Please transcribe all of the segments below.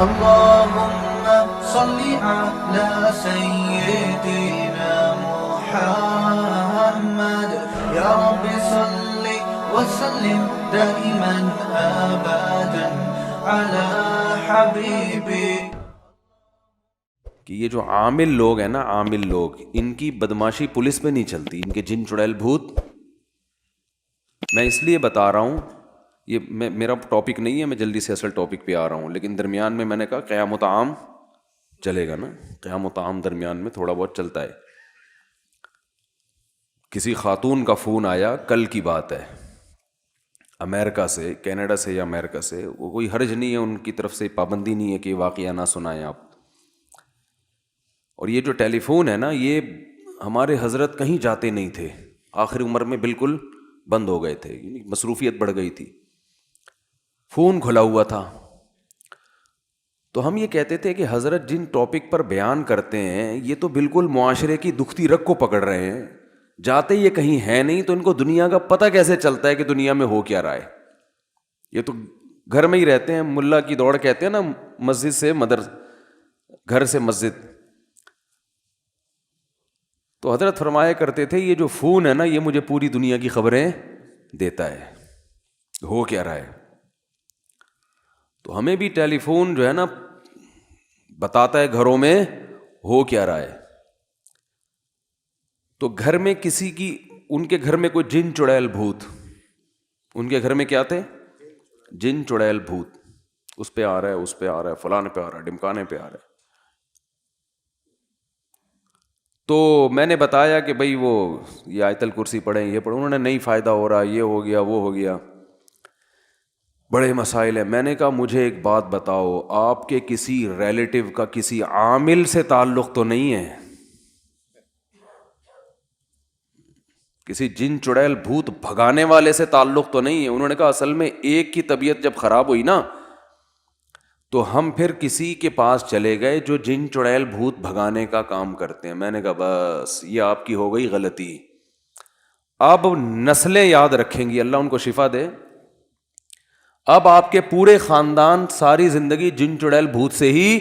اللهم صل على سيدنا محمد يا رب صل وسلم دائما ابدا على حبيبي. کہ یہ جو عامل لوگ ہیں نا، عامل لوگ، ان کی بدماشی پولیس پہ نہیں چلتی، ان کے جن چڑیل بھوت. میں اس لیے بتا رہا ہوں، یہ میرا ٹاپک نہیں ہے، میں جلدی سے اصل ٹاپک پہ آ رہا ہوں، لیکن درمیان میں میں نے کہا قیام و طعام چلے گا نا، قیام و طعام درمیان میں تھوڑا بہت چلتا ہے. کسی خاتون کا فون آیا، کل کی بات ہے، امریکہ سے، کینیڈا سے یا امریکہ سے، وہ کوئی حرج نہیں ہے، ان کی طرف سے پابندی نہیں ہے کہ واقعہ نہ سنائیں آپ. اور یہ جو ٹیلی فون ہے نا، یہ ہمارے حضرت کہیں جاتے نہیں تھے، آخر عمر میں بالکل بند ہو گئے تھے، مصروفیت بڑھ گئی تھی، فون کھلا ہوا تھا. تو ہم یہ کہتے تھے کہ حضرت جن ٹاپک پر بیان کرتے ہیں یہ تو بالکل معاشرے کی دکھتی رگ کو پکڑ رہے ہیں، جاتے یہ کہیں ہے نہیں، تو ان کو دنیا کا پتہ کیسے چلتا ہے کہ دنیا میں ہو کیا رہا ہے؟ یہ تو گھر میں ہی رہتے ہیں، ملا کی دوڑ کہتے ہیں نا، مسجد سے گھر سے مسجد. تو حضرت فرمایا کرتے تھے یہ جو فون ہے نا، یہ مجھے پوری دنیا کی خبریں دیتا ہے، ہو کیا رہا ہے. تو ہمیں بھی ٹیلی فون جو ہے نا بتاتا ہے گھروں میں ہو کیا رہا ہے. تو گھر میں کسی کی، ان کے گھر میں کوئی جن چڑیل بھوت، ان کے گھر میں کیا تھے؟ جن چڑیل بھوت، اس پہ آ رہا ہے، اس پہ آ رہا ہے، فلانے پہ آ رہا ہے، ڈمکانے پہ آ رہا ہے. تو میں نے بتایا کہ بھائی وہ یہ آیت الکرسی پڑھیں، یہ پڑھیں، انہوں نے نہیں فائدہ ہو رہا، یہ ہو گیا، وہ ہو گیا، بڑے مسائل ہیں. میں نے کہا مجھے ایک بات بتاؤ، آپ کے کسی ریلیٹیو کا کسی عامل سے تعلق تو نہیں ہے؟ کسی جن چڑیل بھوت بھگانے والے سے تعلق تو نہیں ہے؟ انہوں نے کہا اصل میں ایک کی طبیعت جب خراب ہوئی نا، تو ہم پھر کسی کے پاس چلے گئے جو جن چڑیل بھوت بھگانے کا کام کرتے ہیں. میں نے کہا بس یہ آپ کی ہو گئی غلطی، اب نسلیں یاد رکھیں گی، اللہ ان کو شفا دے. اب آپ کے پورے خاندان ساری زندگی جن چڑیل بھوت سے ہی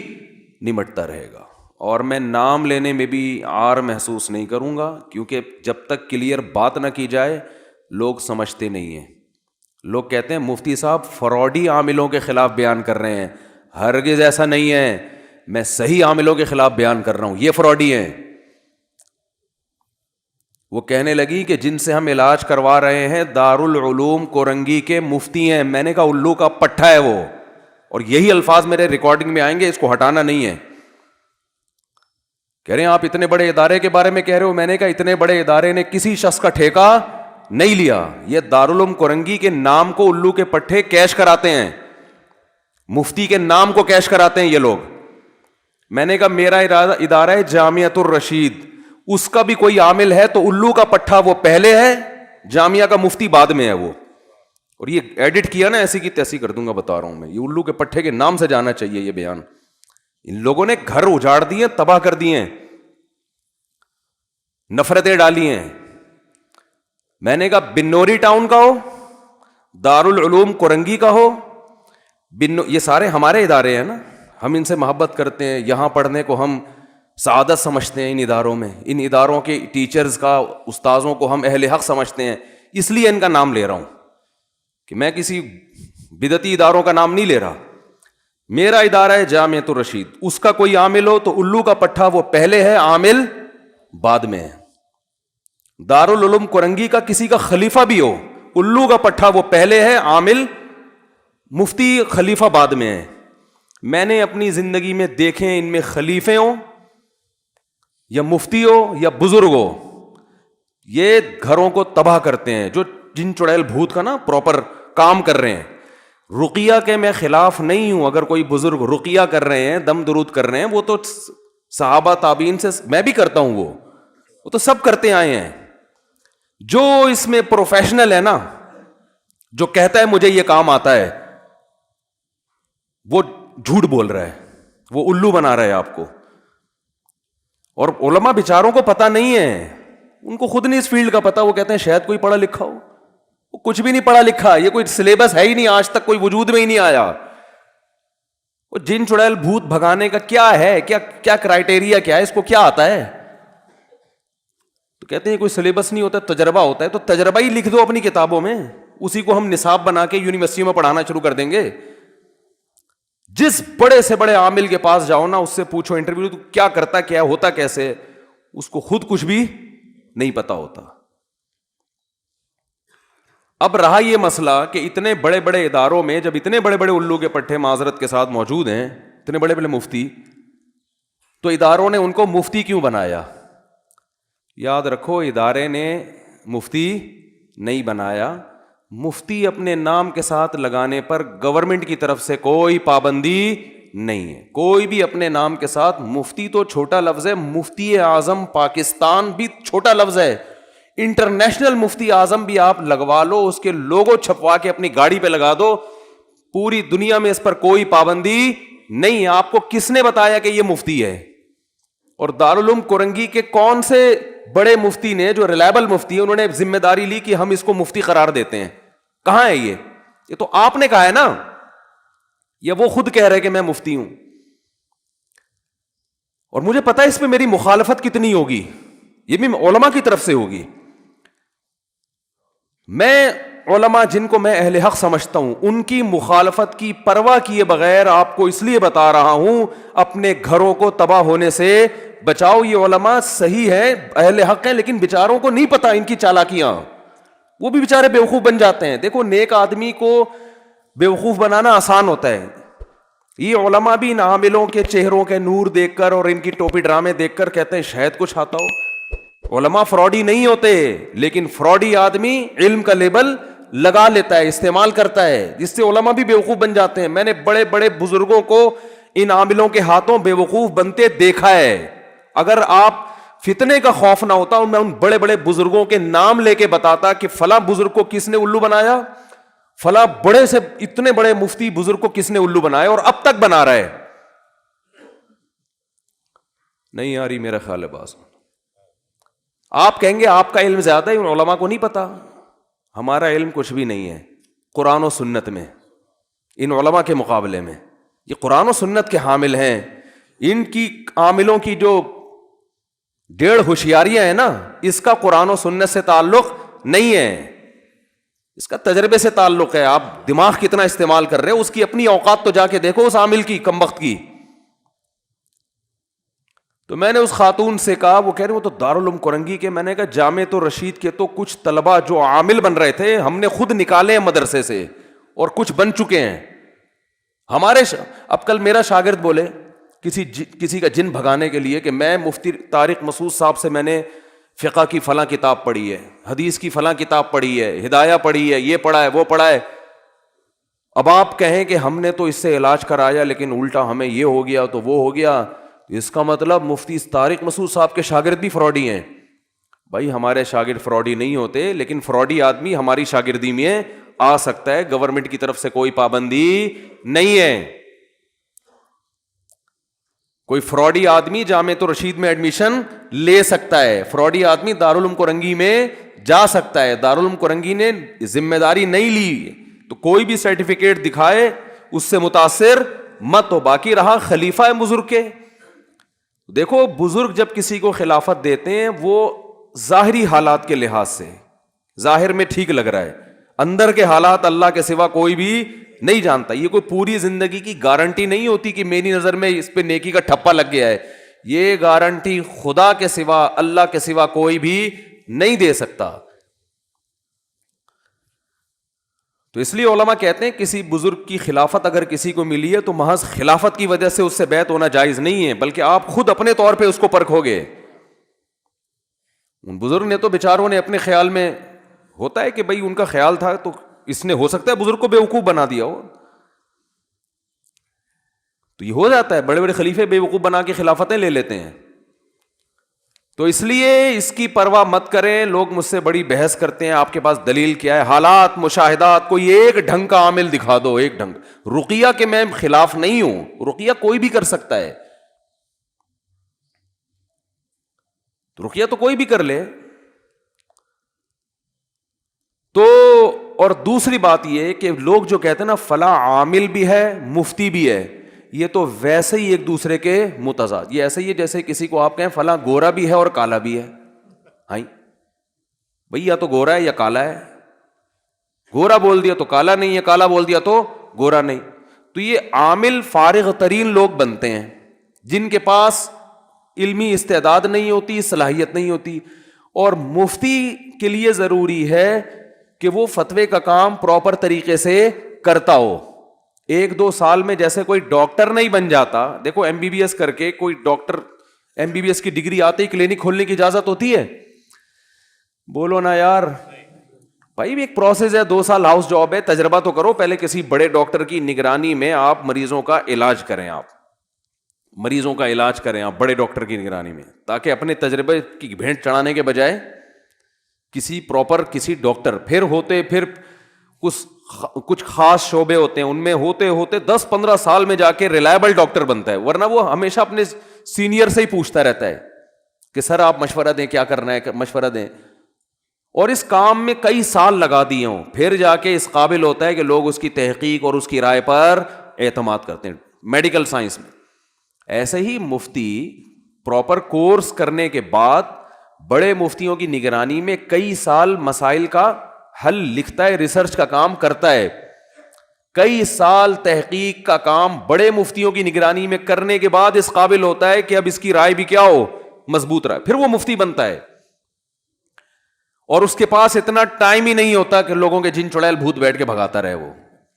نمٹتا رہے گا. اور میں نام لینے میں بھی عار محسوس نہیں کروں گا، کیونکہ جب تک کلیئر بات نہ کی جائے لوگ سمجھتے نہیں ہیں. لوگ کہتے ہیں مفتی صاحب فراڈی عاملوں کے خلاف بیان کر رہے ہیں. ہرگز ایسا نہیں ہے، میں صحیح عاملوں کے خلاف بیان کر رہا ہوں، یہ فراڈی ہیں. وہ کہنے لگی کہ جن سے ہم علاج کروا رہے ہیں دارالعلوم کورنگی کے مفتی ہیں. میں نے کہا الو کا پٹھا ہے وہ، اور یہی الفاظ میرے ریکارڈنگ میں آئیں گے، اس کو ہٹانا نہیں ہے. کہہ رہے ہیں آپ اتنے بڑے ادارے کے بارے میں کہہ رہے ہو. میں نے کہا اتنے بڑے ادارے نے کسی شخص کا ٹھیکہ نہیں لیا، یہ دارالعلوم کورنگی کے نام کو الو کے پٹھے کیش کراتے ہیں، مفتی کے نام کو کیش کراتے ہیں یہ لوگ. میں نے کہا میرا ادارہ ہے جامعۃ الرشید، اس کا بھی کوئی عامل ہے تو الو کا پٹھا وہ پہلے ہے، جامعہ کا مفتی بعد میں ہے وہ. اور یہ ایڈٹ کیا نا، ایسی کی تیسی کر دوں گا، بتا رہا ہوں میں، یہ الو کے پٹھے کے نام سے جانا چاہیے یہ بیان. ان لوگوں نے گھر اجاڑ دیے، تباہ کر دیے، نفرتیں ڈالی ہیں. میں نے کہا بنوری ٹاؤن کا ہو، دارالعلوم کورنگی کا ہو، یہ سارے ہمارے ادارے ہیں نا، ہم ان سے محبت کرتے ہیں، یہاں پڑھنے کو ہم سعادت سمجھتے ہیں. ان اداروں میں، ان اداروں کے ٹیچرز کا، استاذوں کو ہم اہل حق سمجھتے ہیں، اس لیے ان کا نام لے رہا ہوں کہ میں کسی بدعتی اداروں کا نام نہیں لے رہا. میرا ادارہ ہے جامعۃ الرشید، اس کا کوئی عامل ہو تو الو کا پٹھا وہ پہلے ہے، عامل بعد میں ہے. دارالعلوم کورنگی کا کسی کا خلیفہ بھی ہو، الو کا پٹھا وہ پہلے ہے، عامل مفتی خلیفہ بعد میں ہے. میں نے اپنی زندگی میں دیکھے ان میں خلیفے ہوں یا مفتی ہو یا بزرگ ہو، یہ گھروں کو تباہ کرتے ہیں. جو جن چڑیل بھوت کا نا پراپر کام کر رہے ہیں. رقیہ کے میں خلاف نہیں ہوں، اگر کوئی بزرگ رقیہ کر رہے ہیں، دم درود کر رہے ہیں، وہ تو صحابہ تابعین سے، میں بھی کرتا ہوں، وہ تو سب کرتے آئے ہیں. جو اس میں پروفیشنل ہے نا، جو کہتا ہے مجھے یہ کام آتا ہے، وہ جھوٹ بول رہا ہے، وہ الو بنا رہا ہے آپ کو. اور علماء بیچاروں کو پتہ نہیں ہے، ان کو خود نہیں اس فیلڈ کا پتہ. وہ کہتے ہیں شاید کوئی پڑھا لکھا ہو، وہ کچھ بھی نہیں پڑھا لکھا، یہ کوئی سلیبس ہے ہی نہیں، آج تک کوئی وجود میں ہی نہیں آیا. وہ جن چڑیل بھوت بھگانے کا کیا ہے, کیا کرائٹیریا کیا ہے, اس کو کیا آتا ہے؟ تو کہتے ہیں کوئی سلیبس نہیں ہوتا, تجربہ ہوتا ہے. تو تجربہ ہی لکھ دو اپنی کتابوں میں, اسی کو ہم نصاب بنا کے یونیورسٹیوں میں پڑھانا شروع کر دیں گے. جس بڑے سے بڑے عامل کے پاس جاؤ نا, اس سے پوچھو انٹرویو تو کیا کرتا, کیا ہوتا کیسے, اس کو خود کچھ بھی نہیں پتا ہوتا. اب رہا یہ مسئلہ کہ اتنے بڑے بڑے اداروں میں جب اتنے بڑے بڑے الو کے پٹھے معذرت کے ساتھ موجود ہیں, اتنے بڑے بڑے مفتی, تو اداروں نے ان کو مفتی کیوں بنایا؟ یاد رکھو, ادارے نے مفتی نہیں بنایا. مفتی اپنے نام کے ساتھ لگانے پر گورنمنٹ کی طرف سے کوئی پابندی نہیں ہے. کوئی بھی اپنے نام کے ساتھ, مفتی تو چھوٹا لفظ ہے, مفتی اعظم پاکستان بھی چھوٹا لفظ ہے. انٹرنیشنل مفتی اعظم بھی آپ لگوا لو, اس کے لوگو چھپوا کے اپنی گاڑی پہ لگا دو, پوری دنیا میں اس پر کوئی پابندی نہیں ہے. آپ کو کس نے بتایا کہ یہ مفتی ہے؟ اور دارالعلوم کورنگی کے کون سے بڑے مفتی نے, جو ریلائبل مفتی ہیں, انہوں نے ذمہ داری لی کہ ہم اس کو مفتی قرار دیتے ہیں؟ کہاں ہے یہ تو آپ نے کہا ہے نا, یا وہ خود کہہ رہے کہ میں مفتی ہوں؟ اور مجھے پتا ہے اس پہ میری مخالفت کتنی ہوگی, یہ بھی علماء کی طرف سے ہوگی. میں علماء جن کو میں اہل حق سمجھتا ہوں, ان کی مخالفت کی پرواہ کیے بغیر آپ کو اس لیے بتا رہا ہوں, اپنے گھروں کو تباہ ہونے سے بچاؤ. یہ علماء صحیح ہے, اہل حق ہیں, لیکن بیچاروں کو نہیں پتا ان کی چالاکیاں, وہ بھی بیچارے بیوقوف بن جاتے ہیں. دیکھو, نیک آدمی کو بیوقوف بنانا آسان ہوتا ہے. یہ علماء بھی ان عاملوں کے چہروں کے نور دیکھ کر اور ان کی ٹوپی ڈرامے دیکھ کر کہتے ہیں شاید کچھ آتا ہو. علماء فراڈی نہیں ہوتے, لیکن فراڈی آدمی علم کا لیبل لگا لیتا ہے, استعمال کرتا ہے, جس سے علماء بھی بیوقوف بن جاتے ہیں. میں نے بڑے بڑے بزرگوں کو ان عاملوں کے ہاتھوں بیوقوف بنتے دیکھا ہے. اگر آپ فتنے کا خوف نہ ہوتا, میں ان بڑے بڑے بزرگوں کے نام لے کے بتاتا کہ فلاں بزرگ کو کس نے الو بنایا, فلاں بڑے سے اتنے بڑے مفتی بزرگ کو کس نے الو بنایا, اور اب تک بنا رہا ہے. نہیں آ رہی میرا خیال ہے باز. آپ کہیں گے آپ کا علم زیادہ ہے, ان علماء کو نہیں پتا. ہمارا علم کچھ بھی نہیں ہے قرآن و سنت میں, ان علماء کے مقابلے میں. یہ قرآن و سنت کے حامل ہیں. ان کی عاملوں کی جو 1.5 ہوشیاریاں ہیں نا, اس کا قرآن و سنت سے تعلق نہیں ہے, اس کا تجربے سے تعلق ہے. آپ دماغ کتنا استعمال کر رہے ہو, اس کی اپنی اوقات تو جا کے دیکھو اس عامل کی, کمبخت کی. تو میں نے اس خاتون سے کہا, وہ کہہ رہے وہ تو دارالعلوم کورنگی کے. میں نے کہا جامعۃ الرشید کے تو کچھ طلبہ جو عامل بن رہے تھے, ہم نے خود نکالے ہیں مدرسے سے, اور کچھ بن چکے ہیں ہمارے. اب کل میرا شاگرد بولے کسی کا جن بھگانے کے لیے کہ میں مفتی طارق مسعود صاحب سے میں نے فقہ کی فلاں کتاب پڑھی ہے, حدیث کی فلاں کتاب پڑھی ہے, ہدایہ پڑھی ہے, یہ پڑھا ہے, وہ پڑھا ہے. اب آپ کہیں کہ ہم نے تو اس سے علاج کرایا لیکن الٹا ہمیں یہ ہو گیا تو وہ ہو گیا, اس کا مطلب مفتی طارق مسعود صاحب کے شاگرد بھی فراڈی ہیں. بھائی ہمارے شاگرد فراڈی نہیں ہوتے, لیکن فراڈی آدمی ہماری شاگردی میں آ سکتا ہے. گورنمنٹ کی طرف سے کوئی پابندی نہیں ہے. کوئی فراڈی آدمی جامعۃ الرشید میں ایڈمیشن لے سکتا ہے, فراڈی آدمی دارالعلوم کورنگی میں جا سکتا ہے. دارالعلوم کورنگی نے ذمہ داری نہیں لی, تو کوئی بھی سرٹیفکیٹ دکھائے اس سے متاثر مت ہو. باقی رہا خلیفہ بزرگ کے, دیکھو بزرگ جب کسی کو خلافت دیتے ہیں وہ ظاہری حالات کے لحاظ سے ظاہر میں ٹھیک لگ رہا ہے, اندر کے حالات اللہ کے سوا کوئی بھی نہیں جانتا. یہ کوئی پوری زندگی کی گارنٹی نہیں ہوتی کہ میری نظر میں اس پہ نیکی کا ٹھپا لگ گیا ہے. یہ گارنٹی خدا کے سوا, اللہ کے سوا کوئی بھی نہیں دے سکتا. تو اس لیے علماء کہتے ہیں کسی بزرگ کی خلافت اگر کسی کو ملی ہے تو محض خلافت کی وجہ سے اس سے بیعت ہونا جائز نہیں ہے, بلکہ آپ خود اپنے طور پہ اس کو پرکھو گے. ان بزرگ نے تو بیچاروں نے اپنے خیال میں, ہوتا ہے کہ بھئی ان کا خیال تھا تو اس نے ہو سکتا ہے بزرگ کو بیوقوف بنا دیا ہو, تو یہ ہو جاتا ہے. بڑے بڑے خلیفے بیوقوف بنا کے خلافتیں لے لیتے ہیں. تو اس لیے اس کی پرواہ مت کریں. لوگ مجھ سے بڑی بحث کرتے ہیں آپ کے پاس دلیل کیا ہے, حالات مشاہدات, کوئی ایک ڈھنگ کا عامل دکھا دو, ایک ڈھنگ. رقیہ کے میں خلاف نہیں ہوں, رقیہ کوئی بھی کر سکتا ہے, تو رقیہ تو کوئی بھی کر لے. تو اور دوسری بات یہ کہ لوگ جو کہتے ہیں نا فلاں عامل بھی ہے مفتی بھی ہے, یہ تو ویسے ہی ایک دوسرے کے متضاد. یہ ایسے ہی ہے جیسے کسی کو آپ کہیں فلاں گورا بھی ہے اور کالا بھی ہے. ہاں بھئی یا تو گورا ہے یا کالا ہے. گورا بول دیا تو کالا نہیں ہے, کالا بول دیا تو گورا نہیں. تو یہ عامل فارغ ترین لوگ بنتے ہیں جن کے پاس علمی استعداد نہیں ہوتی, صلاحیت نہیں ہوتی. اور مفتی کے لیے ضروری ہے کہ وہ فتوے کا کام پراپر طریقے سے کرتا ہو. 1-2 سال میں جیسے کوئی ڈاکٹر نہیں بن جاتا. دیکھو ایم بی بی ایس کر کے کوئی doctor, M B B S کی ڈگری آتے ہی کلینک کھولنے کی اجازت ہوتی ہے؟ بولو نا یار. بھائی ایک پروسیس ہے, 2 سال ہاؤس جاب ہے, تجربہ تو کرو. پہلے کسی بڑے ڈاکٹر کی نگرانی میں آپ مریضوں کا علاج کریں, مریضوں کا علاج کریں آپ بڑے ڈاکٹر کی نگرانی میں, تاکہ اپنے تجربے کی بھینٹ چڑھانے کے بجائے کسی پراپر کسی ڈاکٹر. پھر کچھ خاص شعبے ہوتے ہیں, ان میں ہوتے 10-15 سال میں جا کے ریلائبل ڈاکٹر بنتا ہے. ورنہ وہ ہمیشہ اپنے سینئر سے ہی پوچھتا رہتا ہے کہ سر آپ مشورہ دیں, کیا کرنا ہے, مشورہ دیں. اور اس کام میں کئی سال لگا دیے ہوں, پھر جا کے اس قابل ہوتا ہے کہ لوگ اس کی تحقیق اور اس کی رائے پر اعتماد کرتے ہیں میڈیکل سائنس میں. ایسے ہی مفتی پراپر کورس کرنے کے بعد بڑے مفتیوں کی نگرانی میں کئی سال مسائل کا حل لکھتا ہے, ریسرچ کا کام کرتا ہے. کئی سال تحقیق کا کام بڑے مفتیوں کی نگرانی میں کرنے کے بعد اس قابل ہوتا ہے کہ اب اس کی رائے بھی کیا ہو, مضبوط رہے, پھر وہ مفتی بنتا ہے. اور اس کے پاس اتنا ٹائم ہی نہیں ہوتا کہ لوگوں کے جن چڑیل بھوت بیٹھ کے بھگاتا رہے وہ,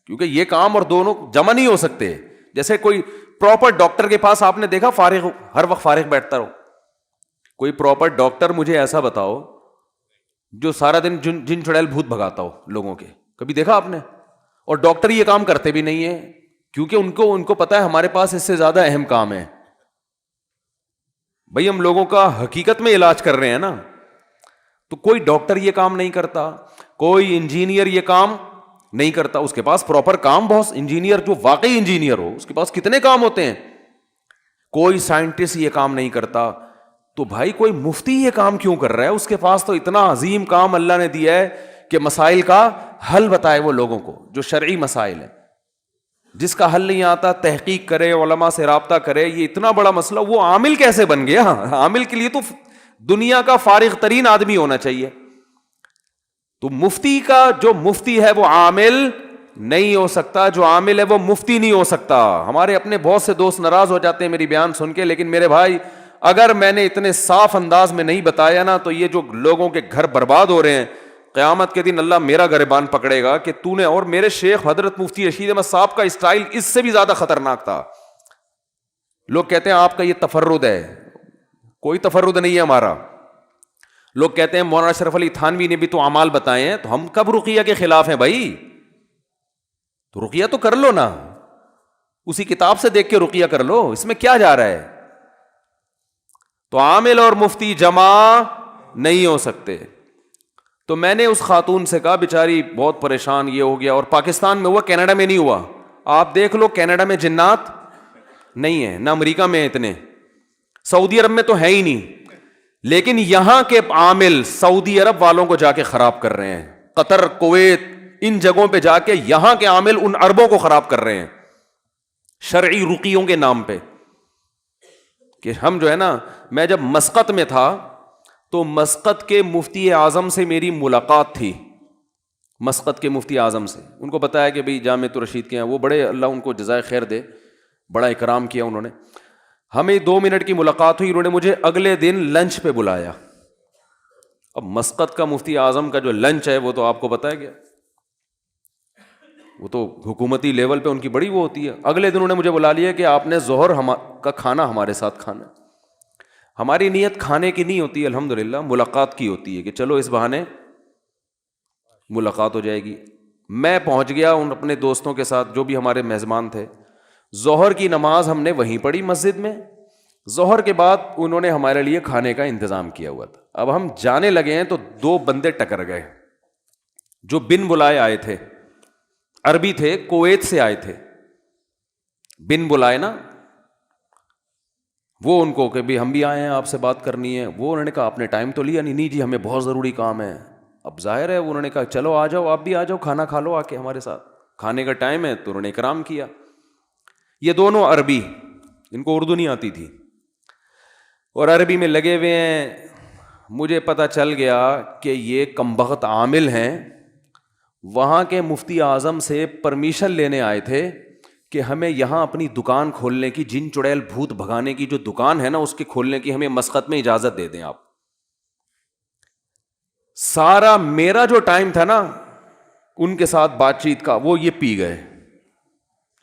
کیونکہ یہ کام اور دونوں جمع نہیں ہو سکتے. جیسے کوئی پراپر ڈاکٹر کے پاس آپ نے دیکھا فارغ, ہر وقت فارغ بیٹھتا رہو. کوئی پراپر ڈاکٹر مجھے ایسا بتاؤ جو سارا دن جن چڑیل بھوت بھگاتا ہو لوگوں کے, کبھی دیکھا آپ نے؟ اور ڈاکٹر یہ کام کرتے بھی نہیں ہیں, کیونکہ ان کو پتا ہے ہمارے پاس اس سے زیادہ اہم کام ہے. بھئی ہم لوگوں کا حقیقت میں علاج کر رہے ہیں نا. تو کوئی ڈاکٹر یہ کام نہیں کرتا, کوئی انجینئر یہ کام نہیں کرتا. اس کے پاس پراپر کام بہت, انجینئر جو واقعی انجینئر ہو اس کے پاس کتنے کام ہوتے ہیں. کوئی سائنٹسٹ یہ کام نہیں کرتا. تو بھائی کوئی مفتی یہ کام کیوں کر رہا ہے؟ اس کے پاس تو اتنا عظیم کام اللہ نے دیا ہے کہ مسائل کا حل بتائے وہ لوگوں کو, جو شرعی مسائل ہیں. جس کا حل نہیں آتا تحقیق کرے, علماء سے رابطہ کرے. یہ اتنا بڑا مسئلہ, وہ عامل کیسے بن گیا؟ عامل کے لیے تو دنیا کا فارغ ترین آدمی ہونا چاہیے. تو مفتی کا جو مفتی ہے وہ عامل نہیں ہو سکتا, جو عامل ہے وہ مفتی نہیں ہو سکتا. ہمارے اپنے بہت سے دوست ناراض ہو جاتے ہیں میری بیان سن کے, لیکن میرے بھائی اگر میں نے اتنے صاف انداز میں نہیں بتایا نا تو یہ جو لوگوں کے گھر برباد ہو رہے ہیں, قیامت کے دن اللہ میرا گریبان پکڑے گا کہ تو نے. اور میرے شیخ حضرت مفتی رشید احمد صاحب کا اسٹائل اس سے بھی زیادہ خطرناک تھا. لوگ کہتے ہیں آپ کا یہ تفرد ہے, کوئی تفرد نہیں ہے ہمارا. لوگ کہتے ہیں مولانا اشرف علی تھانوی نے بھی تو اعمال بتائے ہیں, تو ہم کب رقیہ کے خلاف ہیں بھائی؟ تو رقیہ تو کر لو نا, اسی کتاب سے دیکھ کے رقیہ کر لو, اس میں کیا جا رہا ہے؟ تو عامل اور مفتی جمع نہیں ہو سکتے. تو میں نے اس خاتون سے کہا, بیچاری بہت پریشان, یہ ہو گیا. اور پاکستان میں ہوا, کینیڈا میں نہیں ہوا. آپ دیکھ لو, کینیڈا میں جنات نہیں ہیں, نہ امریکہ میں اتنے, سعودی عرب میں تو ہے ہی نہیں. لیکن یہاں کے عامل سعودی عرب والوں کو جا کے خراب کر رہے ہیں. قطر, کویت, ان جگہوں پہ جا کے یہاں کے عامل ان عربوں کو خراب کر رہے ہیں شرعی رقیوں کے نام پہ. کہ ہم جو ہے نا, میں جب مسقط میں تھا تو مسقط کے مفتی اعظم سے میری ملاقات تھی. مسقط کے مفتی اعظم سے ان کو بتایا کہ بھئی جامعۃ الرشید کے ہیں, وہ بڑے, اللہ ان کو جزائے خیر دے, بڑا اکرام کیا انہوں نے. ہمیں 2 منٹ کی ملاقات ہوئی, انہوں نے مجھے اگلے دن لنچ پہ بلایا. اب مسقط کا مفتی اعظم کا جو لنچ ہے وہ تو آپ کو بتایا گیا, وہ تو حکومتی لیول پہ ان کی بڑی وہ ہوتی ہے. اگلے دن انہوں نے مجھے بلا لیا کہ آپ نے ظہر کا کھانا ہمارے ساتھ کھانا. ہماری نیت کھانے کی نہیں ہوتی, الحمدللہ ملاقات کی ہوتی ہے کہ چلو اس بہانے ملاقات ہو جائے گی. میں پہنچ گیا ان اپنے دوستوں کے ساتھ جو بھی ہمارے میزبان تھے. ظہر کی نماز ہم نے وہیں پڑھی مسجد میں. ظہر کے بعد انہوں نے ہمارے لیے کھانے کا انتظام کیا ہوا تھا. اب ہم جانے لگے ہیں تو 2 بندے ٹکر گئے جو بن بلائے آئے تھے, عربی تھے, کویت سے آئے تھے. بن بلائے نا, وہ ان کو کہ بھی ہم بھی آئے ہیں آپ سے بات کرنی ہے. وہ انہوں نے کہا آپ نے ٹائم تو لیا نہیں؟ نہیں جی ہمیں بہت ضروری کام ہے. اب ظاہر ہے انہوں نے کہا چلو آ جاؤ, آپ بھی آ جاؤ, کھانا کھا لو آ کے ہمارے ساتھ, کھانے کا ٹائم ہے. تو انہوں نے اکرام کیا. یہ دونوں عربی، ان کو اردو نہیں آتی تھی اور عربی میں لگے ہوئے ہیں. مجھے پتہ چل گیا کہ یہ کمبخت عامل ہیں. وہاں کے مفتی اعظم سے پرمیشن لینے آئے تھے کہ ہمیں یہاں اپنی دکان کھولنے کی، جن چڑیل بھوت بھگانے کی جو دکان ہے نا اس کے کھولنے کی ہمیں مسقط میں اجازت دے دیں آپ. سارا میرا جو ٹائم تھا نا ان کے ساتھ بات چیت کا وہ یہ پی گئے.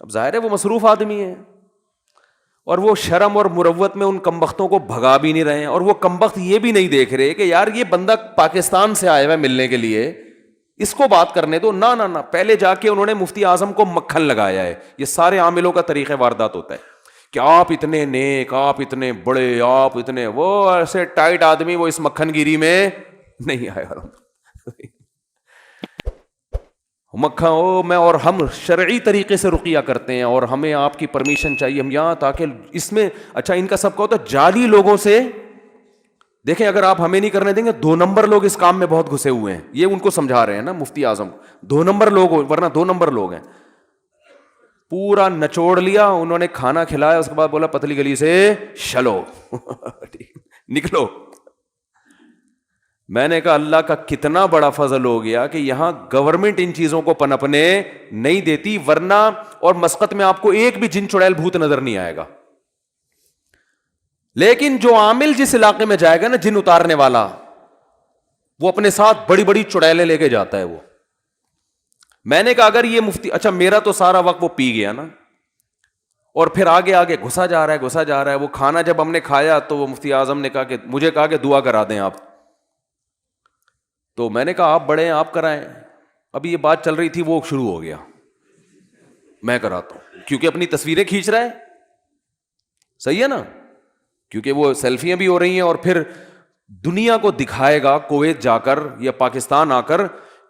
اب ظاہر ہے وہ مصروف آدمی ہیں اور وہ شرم اور مروت میں ان کمبختوں کو بھگا بھی نہیں رہے ہیں. اور وہ کمبخت یہ بھی نہیں دیکھ رہے کہ یار یہ بندہ پاکستان سے آیا ہوا ہے ملنے کے لیے، اس کو بات کرنے دو. نہ پہلے جا کے انہوں نے مفتی اعظم کو مکھن لگایا ہے. یہ سارے عاملوں کا طریقہ واردات ہوتا ہے کہ آپ اتنے نیک، آپ اتنے بڑے، آپ اتنے، وہ ایسے ٹائٹ آدمی وہ اس مکھن گیری میں نہیں آیا. مکھن او میں، اور ہم شرعی طریقے سے رقیہ کرتے ہیں اور ہمیں آپ کی پرمیشن چاہیے. ہم یہاں تاکہ اس میں اچھا ان کا سب کا ہوتا ہے جعلی لوگوں سے. دیکھیں اگر آپ ہمیں نہیں کرنے دیں گے، 2 نمبر لوگ اس کام میں بہت گھسے ہوئے ہیں. یہ ان کو سمجھا رہے ہیں نا مفتی اعظم، 2 نمبر لوگ ہو، ورنہ 2 نمبر لوگ ہیں. پورا نچوڑ لیا انہوں نے، کھانا کھلایا، اس کے بعد بولا پتلی گلی سے چلو نکلو. میں نے کہا اللہ کا کتنا بڑا فضل ہو گیا کہ یہاں گورنمنٹ ان چیزوں کو پنپنے نہیں دیتی، ورنہ اور مسقط میں آپ کو ایک بھی جن چڑیل بھوت نظر نہیں آئے گا. لیکن جو عامل جس علاقے میں جائے گا نا، جن اتارنے والا، وہ اپنے ساتھ بڑی بڑی چڑیلیں لے کے جاتا ہے وہ. میں نے کہا اگر یہ مفتی، اچھا میرا تو سارا وقت وہ پی گیا نا، اور پھر آگے آگے گھسا جا رہا ہے. وہ کھانا جب ہم نے کھایا تو وہ مفتی اعظم نے کہا کہ مجھے کہا کہ دعا کرا دیں آپ. تو میں نے کہا آپ بڑے ہیں، آپ کرائیں. ابھی یہ بات چل رہی تھی، وہ شروع ہو گیا میں کراتا ہوں، کیونکہ اپنی تصویریں کھینچ رہا ہے. صحیح ہے نا، کیونکہ وہ سیلفیاں بھی ہو رہی ہیں اور پھر دنیا کو دکھائے گا کویت جا کر یا پاکستان آ کر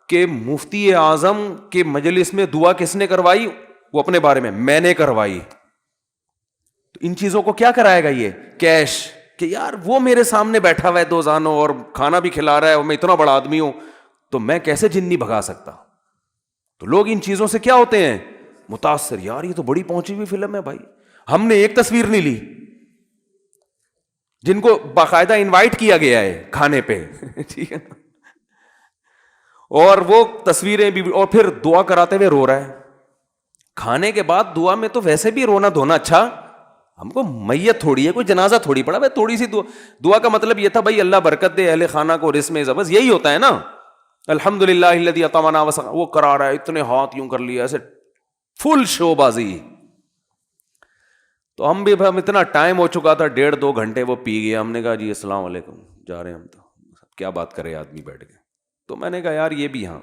کہ مفتی اعظم کے مجلس میں دعا کس نے کروائی. وہ اپنے بارے میں نے کروائی. تو ان چیزوں کو کیا کرائے گا یہ کیش، کہ یار وہ میرے سامنے بیٹھا ہوا ہے 2 زانوں اور کھانا بھی کھلا رہا ہے اور میں اتنا بڑا آدمی ہوں، تو میں کیسے جن نہیں بھگا سکتا. تو لوگ ان چیزوں سے کیا ہوتے ہیں متاثر. یار یہ تو بڑی پہنچی ہوئی فلم ہے بھائی، ہم نے ایک تصویر نہیں لی. جن کو باقاعدہ انوائٹ کیا گیا ہے کھانے پہ ٹھیک ہے نا، اور وہ تصویریں بھی، اور پھر دعا کراتے ہوئے رو رہا ہے. کھانے کے بعد دعا میں تو ویسے بھی رونا دھونا اچھا، ہم کو میت تھوڑی ہے، کوئی جنازہ تھوڑی پڑا بھائی. تھوڑی سی دعا کا مطلب یہ تھا بھائی اللہ برکت دے اہل خانہ کو رزق میں زبر، یہی ہوتا ہے نا. الحمدللہ الذی اطعمنا وہ کرا رہا ہے، اتنے ہاتھ یوں کر لیا ایسے فل شو بازی. تو ہم بھی اتنا ٹائم ہو چکا تھا، 1.5-2 گھنٹے وہ پی گیا. ہم نے کہا جی السلام علیکم، جا رہے ہیں ہم. تو کیا بات کرے آدمی بیٹھ کے. تو میں نے کہا یار یہ بھی ہاں.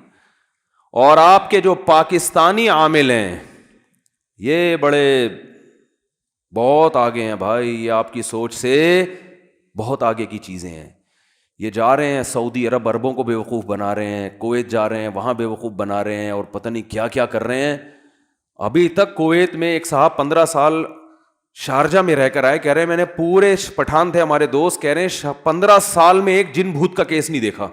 اور آپ کے جو پاکستانی عامل ہیں یہ بڑے بہت آگے ہیں بھائی، یہ آپ کی سوچ سے بہت آگے کی چیزیں ہیں. یہ جا رہے ہیں سعودی عرب، عربوں کو بیوقوف بنا رہے ہیں، کویت جا رہے ہیں وہاں بیوقوف بنا رہے ہیں، اور پتہ نہیں کیا کیا کر رہے ہیں. ابھی تک کویت میں ایک صاحب 15 سال شارجہ میں رہ کر آئے، کہہ رہے ہیں میں نے پورے پٹھان تھے ہمارے دوست، کہہ رہے ہیں 15 سال میں ایک جن بھوت کا کیس نہیں دیکھا.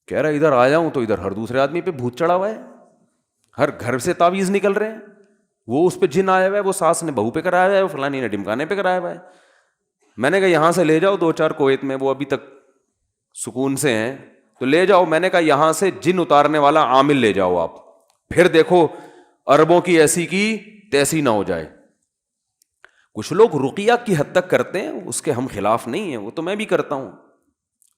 کہہ رہا ادھر آیا ہوں تو ادھر ہر دوسرے آدمی پہ بھوت چڑھا ہوا ہے، ہر گھر سے تعویذ نکل رہے ہیں. وہ اس پہ جن آیا ہوا ہے، وہ ساس نے بہو پہ کرایا ہوا ہے، وہ فلانی نے ڈمکانے پہ کرایا ہوا ہے. میں نے کہا یہاں سے لے جاؤ 2-4 کویت میں، وہ ابھی تک سکون سے ہیں تو لے جاؤ. میں نے کہا یہاں سے جن اتارنے والا عامل لے جاؤ آپ، پھر دیکھو عربوں کی ایسی کی تیسی نہ ہو جائے. کچھ لوگ رقیہ کی حد تک کرتے ہیں، اس کے ہم خلاف نہیں ہیں، وہ تو میں بھی کرتا ہوں.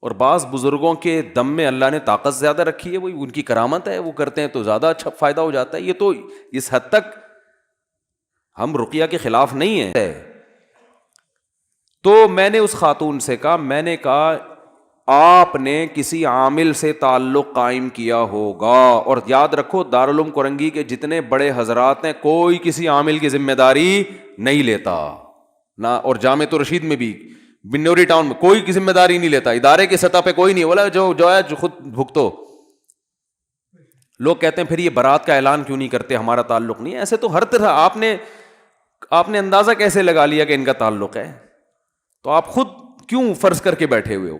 اور بعض بزرگوں کے دم میں اللہ نے طاقت زیادہ رکھی ہے، وہ ان کی کرامت ہے، وہ کرتے ہیں تو زیادہ اچھا فائدہ ہو جاتا ہے. یہ تو اس حد تک ہم رقیہ کے خلاف نہیں ہیں. تو میں نے اس خاتون سے کہا، میں نے کہا آپ نے کسی عامل سے تعلق قائم کیا ہوگا، اور یاد رکھو دارالعلوم کورنگی کے جتنے بڑے حضرات ہیں کوئی کسی عامل کی ذمہ داری نہیں لیتا نہ، اور جامعۃ الرشید میں بھی، بنوری ٹاؤن میں کوئی کی ذمہ داری نہیں لیتا. ادارے کی سطح پہ کوئی نہیں بولا جو ہے جو خود بھگتو. لوگ کہتے ہیں پھر یہ برات کا اعلان کیوں نہیں کرتے، ہمارا تعلق نہیں ہے. ایسے تو ہر طرح آپ نے اندازہ کیسے لگا لیا کہ ان کا تعلق ہے، تو آپ خود کیوں فرض کر کے بیٹھے ہوئے ہو.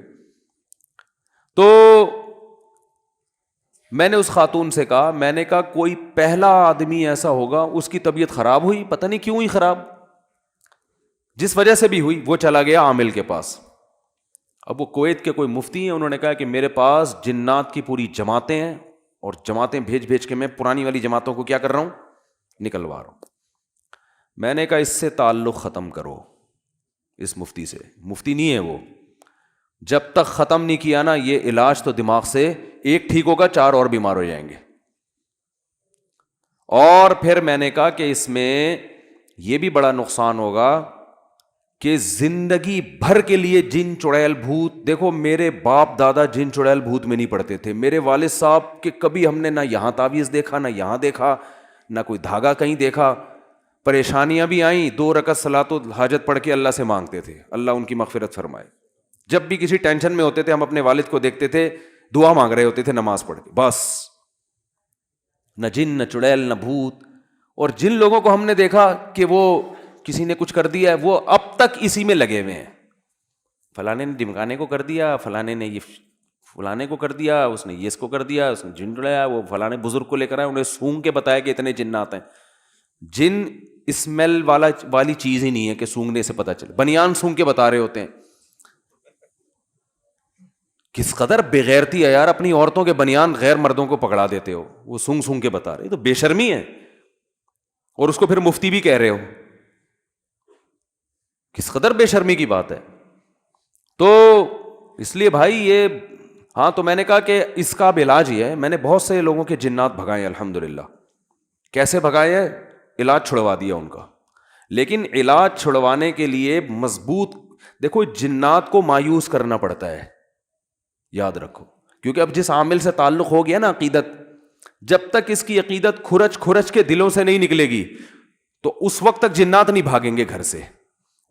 تو میں نے اس خاتون سے کہا, میں نے کہا کوئی پہلا آدمی ایسا ہوگا اس کی طبیعت خراب ہوئی, پتہ نہیں کیوں ہوئی خراب, جس وجہ سے بھی ہوئی, وہ چلا گیا عامل کے پاس. اب وہ کویت کے کوئی مفتی ہیں, انہوں نے کہا کہ میرے پاس جنات کی پوری جماعتیں ہیں اور جماعتیں بھیج بھیج کے میں پرانی والی جماعتوں کو کیا کر رہا ہوں, نکلوا رہا ہوں. میں نے کہا اس سے تعلق ختم کرو, اس مفتی سے, مفتی نہیں ہے وہ, جب تک ختم نہیں کیا نا یہ علاج تو دماغ سے ایک ٹھیک ہوگا 4 اور بیمار ہو جائیں گے. اور پھر میں نے کہا کہ اس میں یہ بھی بڑا نقصان ہوگا کہ زندگی بھر کے لیے جن چڑیل بھوت, دیکھو میرے باپ دادا جن چڑیل بھوت میں نہیں پڑتے تھے, میرے والد صاحب کہ کبھی ہم نے نہ یہاں تعویذ دیکھا نہ یہاں دیکھا نہ کوئی دھاگا کہیں دیکھا. پریشانیاں بھی آئیں, 2 رکعت صلاۃ الحاجت پڑھ کے اللہ سے مانگتے تھے, اللہ ان کی مغفرت فرمائے. جب بھی کسی ٹینشن میں ہوتے تھے ہم اپنے والد کو دیکھتے تھے دعا مانگ رہے ہوتے تھے نماز پڑھ کے, بس نہ جن نہ چڑیل نہ بھوت. اور جن لوگوں کو ہم نے دیکھا کہ وہ کسی نے کچھ کر دیا ہے وہ اب تک اسی میں لگے ہوئے ہیں, فلانے نے ڈمکانے کو کر دیا, فلانے نے یہ فلانے کو کر دیا, اس نے یہ اس کو کر دیا, اس نے جن چڑھایا, وہ فلانے بزرگ کو لے کر آئے, انہیں سونگ کے بتایا کہ اتنے جنات ہیں. جن اسمیل والی چیز ہی نہیں ہے کہ سونگنے سے پتہ چلے, بنیان سونگ کے بتا رہے ہوتے ہیں. کس قدر بےغیرتی ہے یار, اپنی عورتوں کے بنیان غیر مردوں کو پکڑا دیتے ہو, وہ سونگ سونگ کے بتا رہے, تو بے شرمی ہے, اور اس کو پھر مفتی بھی کہہ رہے ہو, کس قدر بے شرمی کی بات ہے. تو اس لیے بھائی یہ ہاں, تو میں نے کہا کہ اس کا اب علاج یہ ہے, میں نے بہت سے لوگوں کے جنات بھگائے الحمدللہ. کیسے بھگائے ہیں؟ علاج چھڑوا دیا ان کا. لیکن علاج چھڑوانے کے لیے مضبوط, دیکھو جنات کو مایوس کرنا پڑتا ہے, یاد رکھو, کیونکہ اب جس عامل سے تعلق ہو گیا نا عقیدت, جب تک اس کی عقیدت کھرچ کھرچ کے دلوں سے نہیں نکلے گی تو اس وقت تک جنات نہیں بھاگیں گے گھر سے.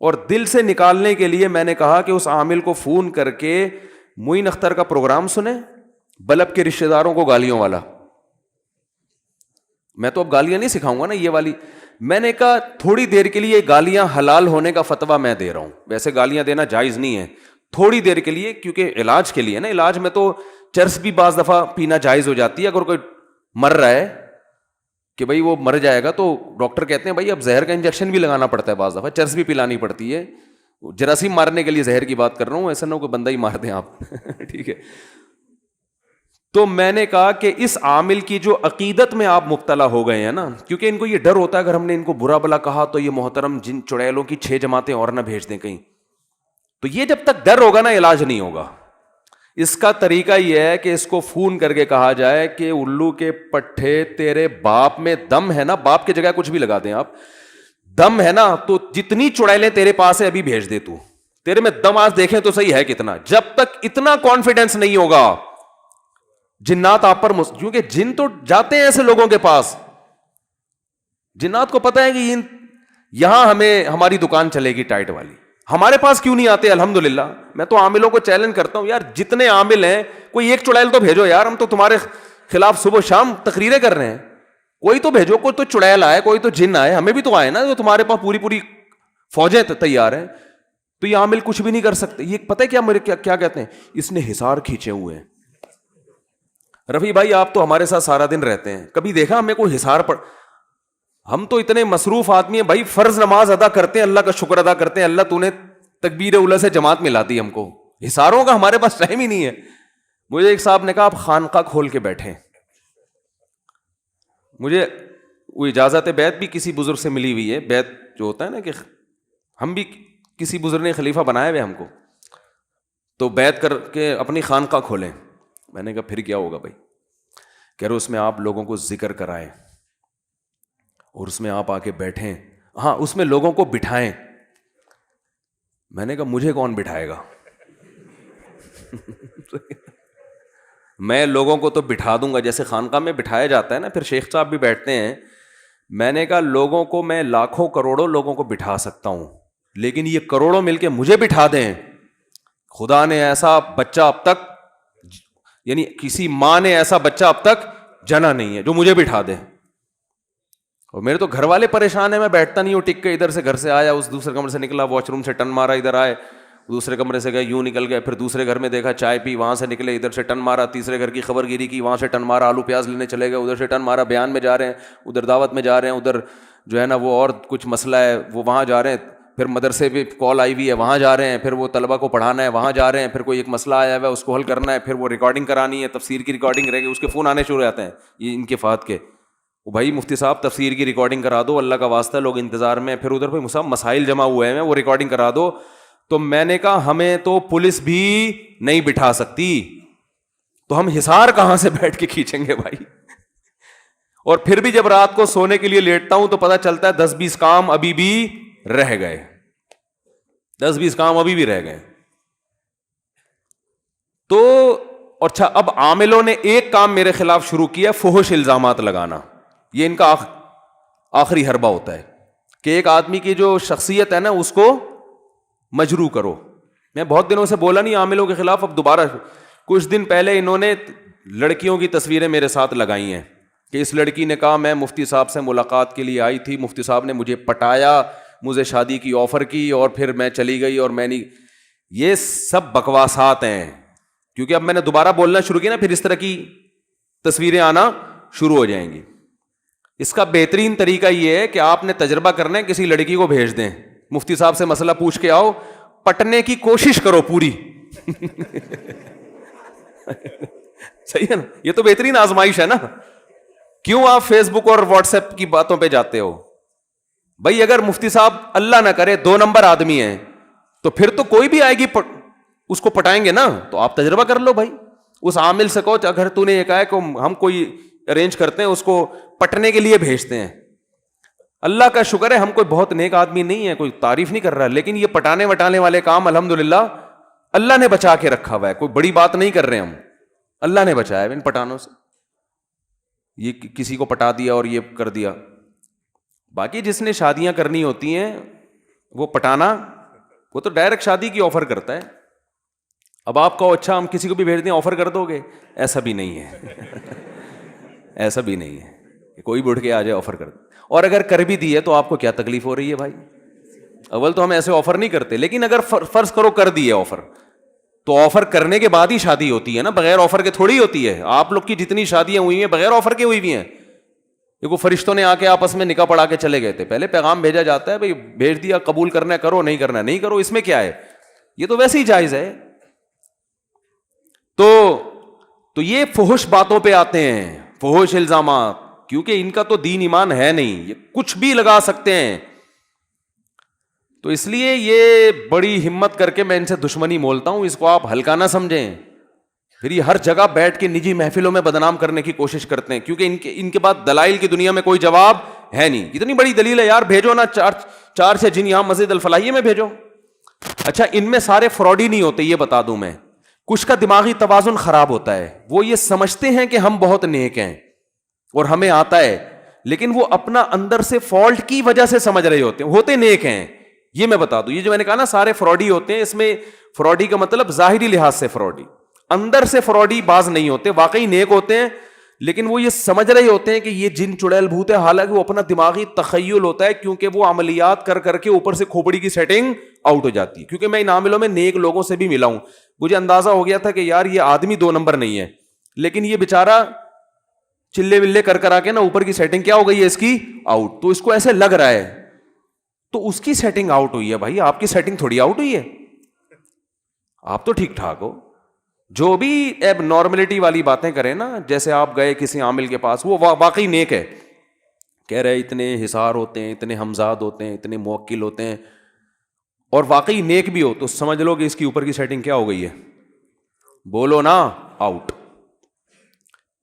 اور دل سے نکالنے کے لیے میں نے کہا کہ اس عامل کو فون کر کے معین اختر کا پروگرام سنیں, بلب کے رشتہ داروں کو گالیوں والا. میں تو اب گالیاں نہیں سکھاؤں گا نا یہ والی, میں نے کہا تھوڑی دیر کے لیے گالیاں حلال ہونے کا فتویٰ میں دے رہا ہوں, ویسے گالیاں دینا جائز نہیں ہے, تھوڑی دیر کے لیے, کیونکہ علاج کے لیے نا, علاج میں تو چرس بھی بعض دفعہ پینا جائز ہو جاتی ہے. اگر کوئی مر رہا ہے کہ بھائی وہ مر جائے گا تو ڈاکٹر کہتے ہیں بھائی اب زہر کا انجیکشن بھی لگانا پڑتا ہے, بعض دفعہ چرس بھی پلانی پڑتی ہے. جراثیم مارنے کے لیے زہر کی بات کر رہا ہوں, ایسا نہ ہو کہ بندہ ہی مار دیں آپ ٹھیک ہے. تو میں نے کہا کہ اس عامل کی جو عقیدت میں آپ مبتلا ہو گئے ہیں نا, کیونکہ ان کو یہ ڈر ہوتا ہے اگر ہم نے ان کو برا بلا کہا تو یہ محترم جن چڑیلوں کی 6 جماعتیں اور نہ بھیج دیں کہیں, تو یہ جب تک ڈر ہوگا نا علاج نہیں ہوگا. اس کا طریقہ یہ ہے کہ اس کو فون کر کے کہا جائے کہ الو کے پٹھے تیرے باپ میں دم ہے نا, باپ کی جگہ کچھ بھی لگا دیں آپ, دم ہے نا تو جتنی چڑیلیں تیرے پاس ہے ابھی بھیج دے, تو تیرے میں دم آج دیکھیں تو صحیح ہے کتنا. جب تک اتنا کانفیڈنس نہیں ہوگا جنات آپ پر کیونکہ جن تو جاتے ہیں ایسے لوگوں کے پاس, جنات کو پتہ ہے کہ یہاں ہمیں ہماری دکان چلے گی ٹائٹ والی, ہمارے پاس کیوں نہیں آتے الحمدللہ. میں تو عاملوں کو چیلنج کرتا ہوں یار, جتنے عامل ہیں کوئی ایک چڑیل تو بھیجو یار, ہم تو تمہارے خلاف صبح شام تقریریں کر رہے ہیں, کوئی تو بھیجو, کوئی تو چڑیل آئے, کوئی تو جن آئے, ہمیں بھی تو آئے نا, جو تمہارے پاس پوری فوجیں تیار ہیں. تو یہ عامل کچھ بھی نہیں کر سکتے. یہ پتہ ہے کیا میرے کیا کہتے ہیں, اس نے حصار کھینچے ہوئے ہیں. رفیع بھائی آپ تو ہمارے ساتھ سارا دن رہتے ہیں, کبھی دیکھا ہمیں کوئی حصار پڑ, ہم تو اتنے مصروف آدمی ہیں بھائی, فرض نماز ادا کرتے ہیں, اللہ کا شکر ادا کرتے ہیں, اللہ تو نے تکبیر اولا سے جماعت میں لا دی ہم کو, حصاروں کا ہمارے پاس ٹائم ہی نہیں ہے. مجھے ایک صاحب نے کہا آپ خانقاہ کھول کے بیٹھیں, مجھے وہ اجازت بیعت بھی کسی بزرگ سے ملی ہوئی ہے, بیعت جو ہوتا ہے نا کہ ہم بھی کسی بزرگ نے خلیفہ بنایا ہوئے ہم کو, تو بیعت کر کے اپنی خانقاہ کھولیں. میں نے کہا پھر کیا ہوگا بھائی؟ کہہ رہے اس میں آپ لوگوں کو ذکر کرائیں اور اس میں آپ آ کے بیٹھیں, ہاں اس میں لوگوں کو بٹھائیں. میں نے کہا مجھے کون بٹھائے گا میں لوگوں کو تو بٹھا دوں گا جیسے خانقاہ میں بٹھایا جاتا ہے نا, پھر شیخ صاحب بھی بیٹھتے ہیں. میں نے کہا لوگوں کو میں لاکھوں کروڑوں لوگوں کو بٹھا سکتا ہوں, لیکن یہ کروڑوں مل کے مجھے بٹھا دیں, خدا نے ایسا بچہ اب تک, یعنی کسی ماں نے ایسا بچہ اب تک جنا نہیں ہے جو مجھے بٹھا دے. اور میرے تو گھر والے پریشان ہیں, میں بیٹھتا نہیں ہوں ٹک کے, ادھر سے گھر سے آیا, اس دوسرے کمرے سے نکلا, واش روم سے ٹن مارا, ادھر آئے, دوسرے کمرے سے گئے یوں نکل گئے, پھر دوسرے گھر میں دیکھا چائے پی, وہاں سے نکلے ادھر سے ٹن مارا, تیسرے گھر کی خبر گیری کی, وہاں سے ٹن مارا, آلو پیاز لینے چلے گئے ادھر سے ٹن مارا, بیان میں جا رہے ہیں ادھر دعوت میں جا رہے ہیں, ادھر جو ہے نا وہ اور کچھ مسئلہ ہے وہ وہاں جا رہے ہیں, پھر مدرسے پہ کال آئی ہوئی ہے وہاں جا رہے ہیں, پھر وہ طلبہ کو پڑھانا ہے وہاں جا رہے ہیں, پھر کوئی ایک مسئلہ آیا ہوا ہے اس کو حل کرنا ہے, پھر وہ ریکارڈنگ کرانی ہے, تفسیر کی ریکارڈنگ رہے گی, اس کے فون آنے شروع ہو جاتے ہیں یہ ان کے فات کے, وہ بھائی مفتی صاحب تفسیر کی ریکارڈنگ کرا دو, اللہ کا واسطہ لوگ انتظار میں, پھر ادھر پہ صاحب مسائل جمع ہوئے ہیں وہ ریکارڈنگ کرا دو. تو میں نے کہا ہمیں تو پولیس بھی نہیں بٹھا سکتی, تو ہم حصار کہاں سے بیٹھ کے کھینچیں گے بھائی. اور پھر بھی جب رات کو سونے کے لیے لیٹتا ہوں تو پتہ چلتا ہے 10-20 کام ابھی بھی رہ گئے, 10-20 کام ابھی بھی رہ گئے. تو اچھا اب عاملوں نے ایک کام میرے خلاف شروع کیا, فحش الزامات لگانا. یہ ان کا آخری حربہ ہوتا ہے کہ ایک آدمی کی جو شخصیت ہے نا اس کو مجروح کرو. میں بہت دنوں سے بولا نہیں عاملوں کے خلاف, اب دوبارہ کچھ دن پہلے انہوں نے لڑکیوں کی تصویریں میرے ساتھ لگائی ہیں کہ اس لڑکی نے کہا میں مفتی صاحب سے ملاقات کے لیے آئی تھی, مفتی صاحب نے مجھے پٹایا, مجھے شادی کی آفر کی اور پھر میں چلی گئی اور میں نہیں. یہ سب بکواسات ہیں, کیونکہ اب میں نے دوبارہ بولنا شروع کیا نا پھر اس طرح کی تصویریں آنا شروع ہو جائیں گی. اس کا بہترین طریقہ یہ ہے کہ آپ نے تجربہ کرنا ہے, کسی لڑکی کو بھیج دیں, مفتی صاحب سے مسئلہ پوچھ کے آؤ, پٹنے کی کوشش کرو پوری. صحیح ہے نا, یہ تو بہترین آزمائش ہے نا. کیوں آپ فیس بک اور واٹس ایپ کی باتوں پہ جاتے ہو بھائی؟ اگر مفتی صاحب اللہ نہ کرے 2 نمبر آدمی ہیں تو پھر تو کوئی بھی آئے گی اس کو پٹائیں گے نا. تو آپ تجربہ کر لو بھائی, اس عامل سے کہو اگر تو نے یہ کہا ہے کہ ہم کوئی ارینج کرتے ہیں اس کو پٹنے کے لیے بھیجتے ہیں. اللہ کا شکر ہے ہم کوئی بہت نیک آدمی نہیں ہے, کوئی تعریف نہیں کر رہا, لیکن یہ پٹانے وٹانے والے کام الحمدللہ اللہ نے بچا کے رکھا ہوا ہے. کوئی بڑی بات نہیں کر رہے ہم, اللہ نے بچایا ہے ان پٹانوں سے. یہ کسی کو پٹا دیا اور یہ کر دیا. باقی جس نے شادیاں کرنی ہوتی ہیں وہ پٹانا, وہ تو ڈائریکٹ شادی کی آفر کرتا ہے. اب آپ کہو اچھا ہم کسی کو بھی بھیج دیں آفر کر دو گے, ایسا بھی نہیں ہے. ایسا بھی نہیں ہے کہ کوئی بھی اٹھ کے آ جائے آفر کر دے. اور اگر کر بھی دی ہے تو آپ کو کیا تکلیف ہو رہی ہے بھائی؟ اول تو ہم ایسے آفر نہیں کرتے, لیکن اگر فرض کرو کر دی ہے آفر, تو آفر کرنے کے بعد ہی شادی ہوتی ہے نا, بغیر آفر کے تھوڑی ہوتی ہے. آپ لوگ کی جتنی شادیاں ہوئی ہیں بغیر آفر کے ہوئی ہوئی ہیں. دیکھو فرشتوں نے آ کے آپس میں نکاح پڑھا کے چلے گئے تھے, پہلے پیغام بھیجا جاتا ہے بھائی بھیج دیا, قبول کرنا ہے کرو, نہیں کرنا نہیں کرو, اس میں کیا ہے, یہ تو ویسے ہی جائز ہے. تو یہ فحش باتوں پہ آتے ہیں, فحش الزامات, کیونکہ ان کا تو دین ایمان ہے نہیں, یہ کچھ بھی لگا سکتے ہیں. تو اس لیے یہ بڑی ہمت کر کے میں ان سے دشمنی مولتا ہوں, اس کو آپ ہلکا نہ سمجھیں. پھر یہ ہر جگہ بیٹھ کے نجی محفلوں میں بدنام کرنے کی کوشش کرتے ہیں, کیونکہ ان کے بعد دلائل کی دنیا میں کوئی جواب ہے نہیں. کتنی بڑی دلیل ہے یار, بھیجو نا 4 سے جن یہاں مسجد الفلاحیہ میں بھیجو. اچھا ان میں سارے فراڈی نہیں ہوتے, یہ بتا دوں میں. کچھ کا دماغی توازن خراب ہوتا ہے, وہ یہ سمجھتے ہیں کہ ہم بہت نیک ہیں اور ہمیں آتا ہے, لیکن وہ اپنا اندر سے فالٹ کی وجہ سے سمجھ رہے ہوتے نیک ہیں. یہ میں بتا دوں, یہ جو میں نے کہا نا سارے فراڈی ہوتے ہیں, اس میں فراڈی کا مطلب ظاہری لحاظ سے فراڈی, اندر سے فراڈی باز نہیں ہوتے, واقعی نیک ہوتے ہیں, لیکن وہ یہ سمجھ رہے ہوتے ہیں کہ یہ جن چڑیل بھوت ہے, حالانکہ وہ اپنا دماغی تخیل ہوتا ہے, کیونکہ وہ عملیات کر کے اوپر سے کھوپڑی کی سیٹنگ آؤٹ ہو جاتی ہے. کیونکہ میں ان عاملوں میں نیک لوگوں سے بھی ملا ہوں, مجھے اندازہ ہو گیا تھا کہ یار یہ آدمی 2 نمبر نہیں ہے, لیکن یہ بیچارہ چلے ولے کر آ کے نا اوپر کی سیٹنگ کیا ہو گئی ہے اس کی آؤٹ. تو اس کو ایسے لگ رہا ہے, تو اس کی سیٹنگ آؤٹ ہوئی ہے بھائی, آپ کی سیٹنگ تھوڑی آؤٹ ہوئی ہے, آپ تو ٹھیک ٹھاک ہو. جو بھی ایب نارملٹی والی باتیں کریں نا, جیسے آپ گئے کسی عامل کے پاس, وہ واقعی نیک ہے, کہہ رہے اتنے حصار ہوتے ہیں, اتنے ہمزاد ہوتے ہیں, اتنے موکل ہوتے ہیں, اور واقعی نیک بھی ہو, تو سمجھ لو کہ اس کی اوپر کی سیٹنگ کیا ہو گئی ہے, بولو نا آؤٹ.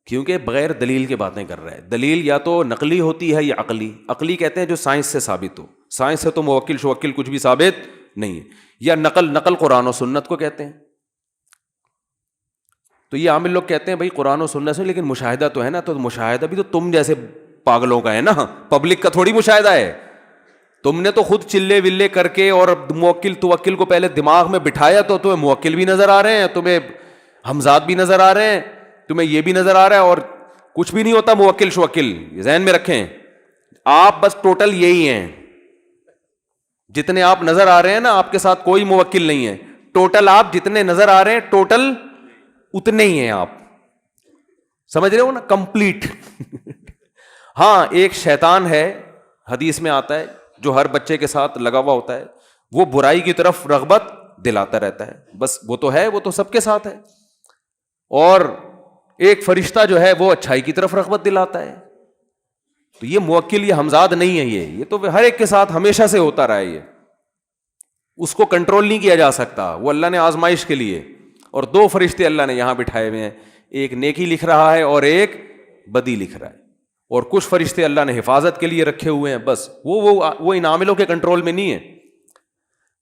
کیونکہ بغیر دلیل کے باتیں کر رہا ہے. دلیل یا تو نقلی ہوتی ہے یا عقلی. عقلی کہتے ہیں جو سائنس سے ثابت ہو, سائنس سے تو موکل شوکل کچھ بھی ثابت نہیں ہے, یا نقل قرآن و سنت کو کہتے ہیں. تو یہ عامل لوگ کہتے ہیں بھائی قرآن و سنت سے, لیکن مشاہدہ تو ہے نا, تو مشاہدہ بھی تو تم جیسے پاگلوں کا ہے نا, پبلک کا تھوڑی مشاہدہ ہے. تم نے تو خود چلے ولے کر کے اور موکل توکل کو پہلے دماغ میں بٹھایا, تو تمہیں موکل بھی نظر آ رہے ہیں, تمہیں حمزات بھی نظر آ رہے ہیں, تمہیں یہ بھی نظر آ رہا ہے, اور کچھ بھی نہیں ہوتا موکل شوکل. ذہن میں رکھیں آپ, بس ٹوٹل یہی ہیں, جتنے آپ نظر آ رہے ہیں نا, آپ کے ساتھ کوئی موکل نہیں ہے, ٹوٹل آپ جتنے نظر آ رہے ہیں ٹوٹل اتنے ہی ہیں آپ, سمجھ رہے ہو نا, کمپلیٹ. ہاں ایک شیطان ہے, حدیث میں آتا ہے, جو ہر بچے کے ساتھ لگا ہوا ہوتا ہے, وہ برائی کی طرف رغبت دلاتا رہتا ہے, بس وہ تو ہے, وہ تو سب کے ساتھ ہے. اور ایک فرشتہ جو ہے وہ اچھائی کی طرف رغبت دلاتا ہے. تو یہ موکل, یہ ہمزاد نہیں ہے, یہ تو ہر ایک کے ساتھ ہمیشہ سے ہوتا رہا ہے. یہ اس کو کنٹرول نہیں کیا جا سکتا, وہ اللہ نے آزمائش کے لیے, اور دو فرشتے اللہ نے یہاں بٹھائے ہوئے ہیں, ایک نیکی لکھ رہا ہے اور ایک بدی لکھ رہا ہے. اور کچھ فرشتے اللہ نے حفاظت کے لیے رکھے ہوئے ہیں, بس وہ ان عاملوں کے کنٹرول میں نہیں ہے.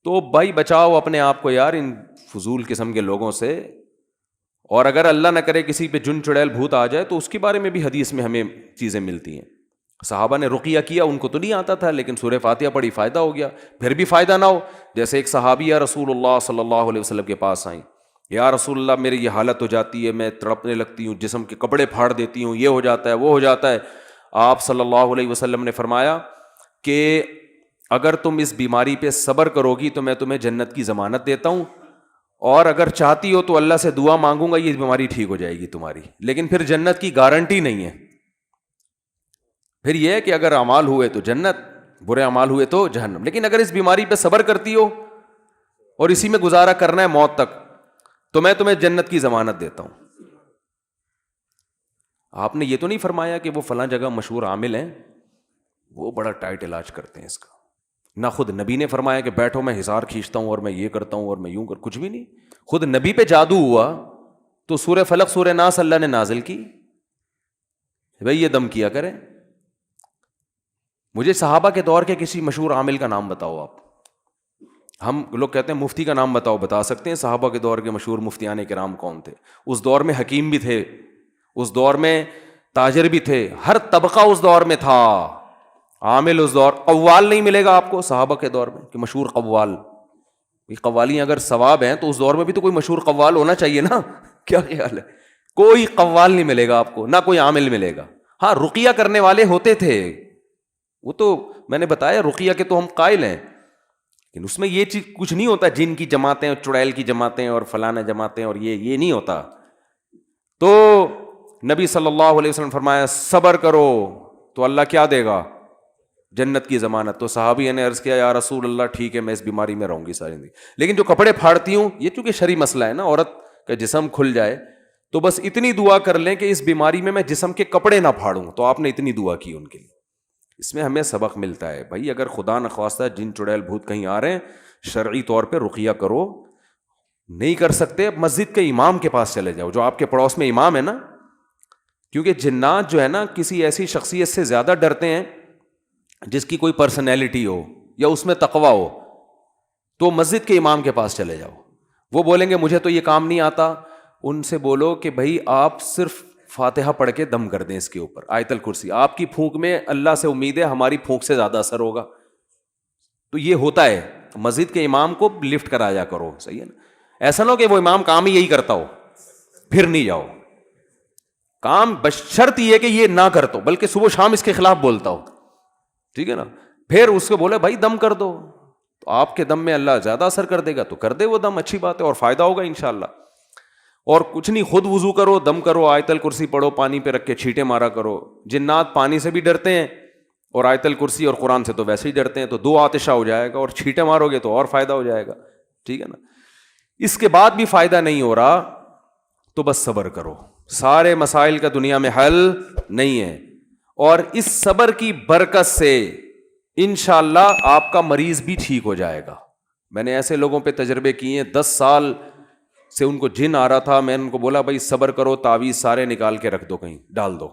تو بھائی بچاؤ اپنے آپ کو یار ان فضول قسم کے لوگوں سے. اور اگر اللہ نہ کرے کسی پہ جن چڑیل بھوت آ جائے تو اس کے بارے میں بھی حدیث میں ہمیں چیزیں ملتی ہیں. صحابہ نے رقیہ کیا, ان کو تو نہیں آتا تھا, لیکن سورہ فاتحہ پڑھی, فائدہ ہو گیا. پھر بھی فائدہ نہ ہو, جیسے ایک صحابیہ رسول اللہ صلی اللہ علیہ وسلم کے پاس آئیں, یا رسول اللہ میری یہ حالت ہو جاتی ہے, میں تڑپنے لگتی ہوں, جسم کے کپڑے پھاڑ دیتی ہوں, یہ ہو جاتا ہے, وہ ہو جاتا ہے. آپ صلی اللہ علیہ وسلم نے فرمایا کہ اگر تم اس بیماری پہ صبر کرو گی تو میں تمہیں جنت کی ضمانت دیتا ہوں, اور اگر چاہتی ہو تو اللہ سے دعا مانگوں گا, یہ بیماری ٹھیک ہو جائے گی تمہاری, لیکن پھر جنت کی گارنٹی نہیں ہے. پھر یہ ہے کہ اگر اعمال ہوئے تو جنت, برے اعمال ہوئے تو جہنم, لیکن اگر اس بیماری پہ صبر کرتی ہو اور اسی میں گزارا کرنا ہے موت تک, تو میں تمہیں جنت کی ضمانت دیتا ہوں. آپ نے یہ تو نہیں فرمایا کہ وہ فلاں جگہ مشہور عامل ہیں, وہ بڑا ٹائٹ علاج کرتے ہیں اس کا. نہ خود نبی نے فرمایا کہ بیٹھو میں حصار کھینچتا ہوں اور میں یہ کرتا ہوں اور میں یوں کچھ بھی نہیں. خود نبی پہ جادو ہوا تو سورہ فلق سورہ ناس اللہ نے نازل کی, بھئی یہ دم کیا کریں. مجھے صحابہ کے دور کے کسی مشہور عامل کا نام بتاؤ آپ. ہم لوگ کہتے ہیں مفتی کا نام بتاؤ, بتا سکتے ہیں صحابہ کے دور کے مشہور مفتیان کرام کون تھے؟ اس دور میں حکیم بھی تھے, اس دور میں تاجر بھی تھے, ہر طبقہ اس دور میں تھا. عامل اس دور, قوال نہیں ملے گا آپ کو صحابہ کے دور میں کہ مشہور قوال. قوالی اگر ثواب ہیں تو اس دور میں بھی تو کوئی مشہور قوال ہونا چاہیے نا. کیا خیال ہے؟ کوئی قوال نہیں ملے گا آپ کو, نہ کوئی عامل ملے گا. ہاں رقیہ کرنے والے ہوتے تھے, وہ تو میں نے بتایا رقیہ کے تو ہم قائل ہیں, لیکن اس میں یہ چیز کچھ نہیں ہوتا, جن کی جماعتیں اور چڑیل کی جماعتیں اور فلانا جماعتیں اور یہ نہیں ہوتا. تو نبی صلی اللہ علیہ وسلم فرمایا صبر کرو تو اللہ کیا دے گا؟ جنت کی ضمانت. تو صحابی نے عرض کیا یا رسول اللہ ٹھیک ہے میں اس بیماری میں رہوں گی ساری زندگی, لیکن جو کپڑے پھاڑتی ہوں, یہ چونکہ شرعی مسئلہ ہے نا, عورت کا جسم کھل جائے تو بس اتنی دعا کر لیں کہ اس بیماری میں جسم کے کپڑے نہ پھاڑوں. تو آپ نے اتنی دعا کی ان کے لیے. اس میں ہمیں سبق ملتا ہے بھائی, اگر خدا نخواستہ جن چڑیل بھوت کہیں آ رہے ہیں, شرعی طور پہ رقیہ کرو. نہیں کر سکتے مسجد کے امام کے پاس چلے جاؤ, جو آپ کے پڑوس میں امام ہے نا, کیونکہ جنات جو ہے نا کسی ایسی شخصیت سے زیادہ ڈرتے ہیں جس کی کوئی پرسنالٹی ہو یا اس میں تقویٰ ہو. تو مسجد کے امام کے پاس چلے جاؤ, وہ بولیں گے مجھے تو یہ کام نہیں آتا. ان سے بولو کہ بھائی آپ صرف فاتحہ پڑھ کے دم کر دیں اس کے اوپر, آیت الکرسی. آپ کی پھونک میں اللہ سے امید ہے ہماری پھونک سے زیادہ اثر ہوگا. تو یہ ہوتا ہے, مسجد کے امام کو لفٹ کرایا کرو, صحیح ہے نا. ایسا نہ ہو کہ وہ امام کام ہی یہی کرتا ہو پھر نہیں جاؤ. کام بشرط یہ کہ یہ نہ کرتا ہو, بلکہ صبح شام اس کے خلاف بولتا ہو, ٹھیک ہے نا. پھر اس کو بولے بھائی دم کر دو, تو آپ کے دم میں اللہ زیادہ اثر کر دے گا تو کر دے وہ دم, اچھی بات ہے, اور فائدہ ہوگا انشاءاللہ. اور کچھ نہیں, خود وضو کرو, دم کرو, آیت الکرسی پڑھو, پانی پہ رکھ کے چھینٹے مارا کرو. جنات پانی سے بھی ڈرتے ہیں اور آیت الکرسی اور قرآن سے تو ویسے ہی ڈرتے ہیں, تو دو آتشہ ہو جائے گا, اور چھینٹے مارو گے تو اور فائدہ ہو جائے گا, ٹھیک ہے نا. اس کے بعد بھی فائدہ نہیں ہو رہا تو بس صبر کرو. سارے مسائل کا دنیا میں حل نہیں ہے, اور اس صبر کی برکت سے انشاءاللہ آپ کا مریض بھی ٹھیک ہو جائے گا. میں نے ایسے لوگوں پہ تجربے کیے ہیں, 10 سال سے ان کو جن آ رہا تھا, میں نے ان کو بولا بھائی صبر کرو, تعویذ سارے نکال کے رکھ دو, کہیں ڈال دو,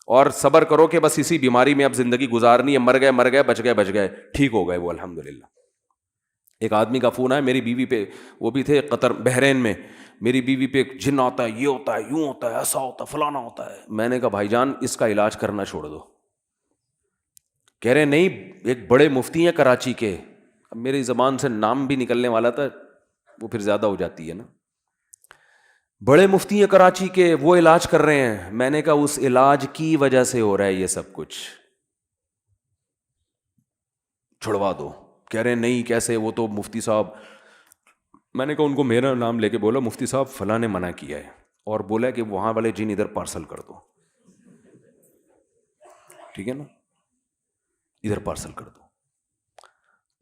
اور صبر کرو کہ بس اسی بیماری میں اب زندگی گزارنی ہے, مر گئے, بچ گئے, ٹھیک ہو گئے وہ الحمدللہ. ایک آدمی کا فون آیا, میری بیوی پہ, وہ بھی تھے قطر بحرین میں, میری بیوی پہ جن آتا ہے, یہ ہوتا ہے, یوں ہوتا ہے, ایسا ہوتا ہے, فلانا ہوتا ہے. میں نے کہا بھائی جان اس کا علاج کرنا چھوڑ دو. کہہ رہے نہیں, ایک بڑے مفتی ہیں کراچی کے, اب میری زبان سے نام بھی نکلنے والا تھا, وہ پھر زیادہ ہو جاتی ہے نا. بڑے مفتی ہیں کراچی کے, وہ علاج کر رہے ہیں. میں نے کہا اس علاج کی وجہ سے ہو رہا ہے یہ سب کچھ, چھڑوا دو. کہہ رہے نہیں کیسے, وہ تو مفتی صاحب میں نے کہا ان کو میرا نام لے کے بولا مفتی صاحب فلاں نے منع کیا ہے اور بولا کہ وہاں والے جن ادھر پارسل کر دو, ٹھیک ہے نا, ادھر پارسل کر دو.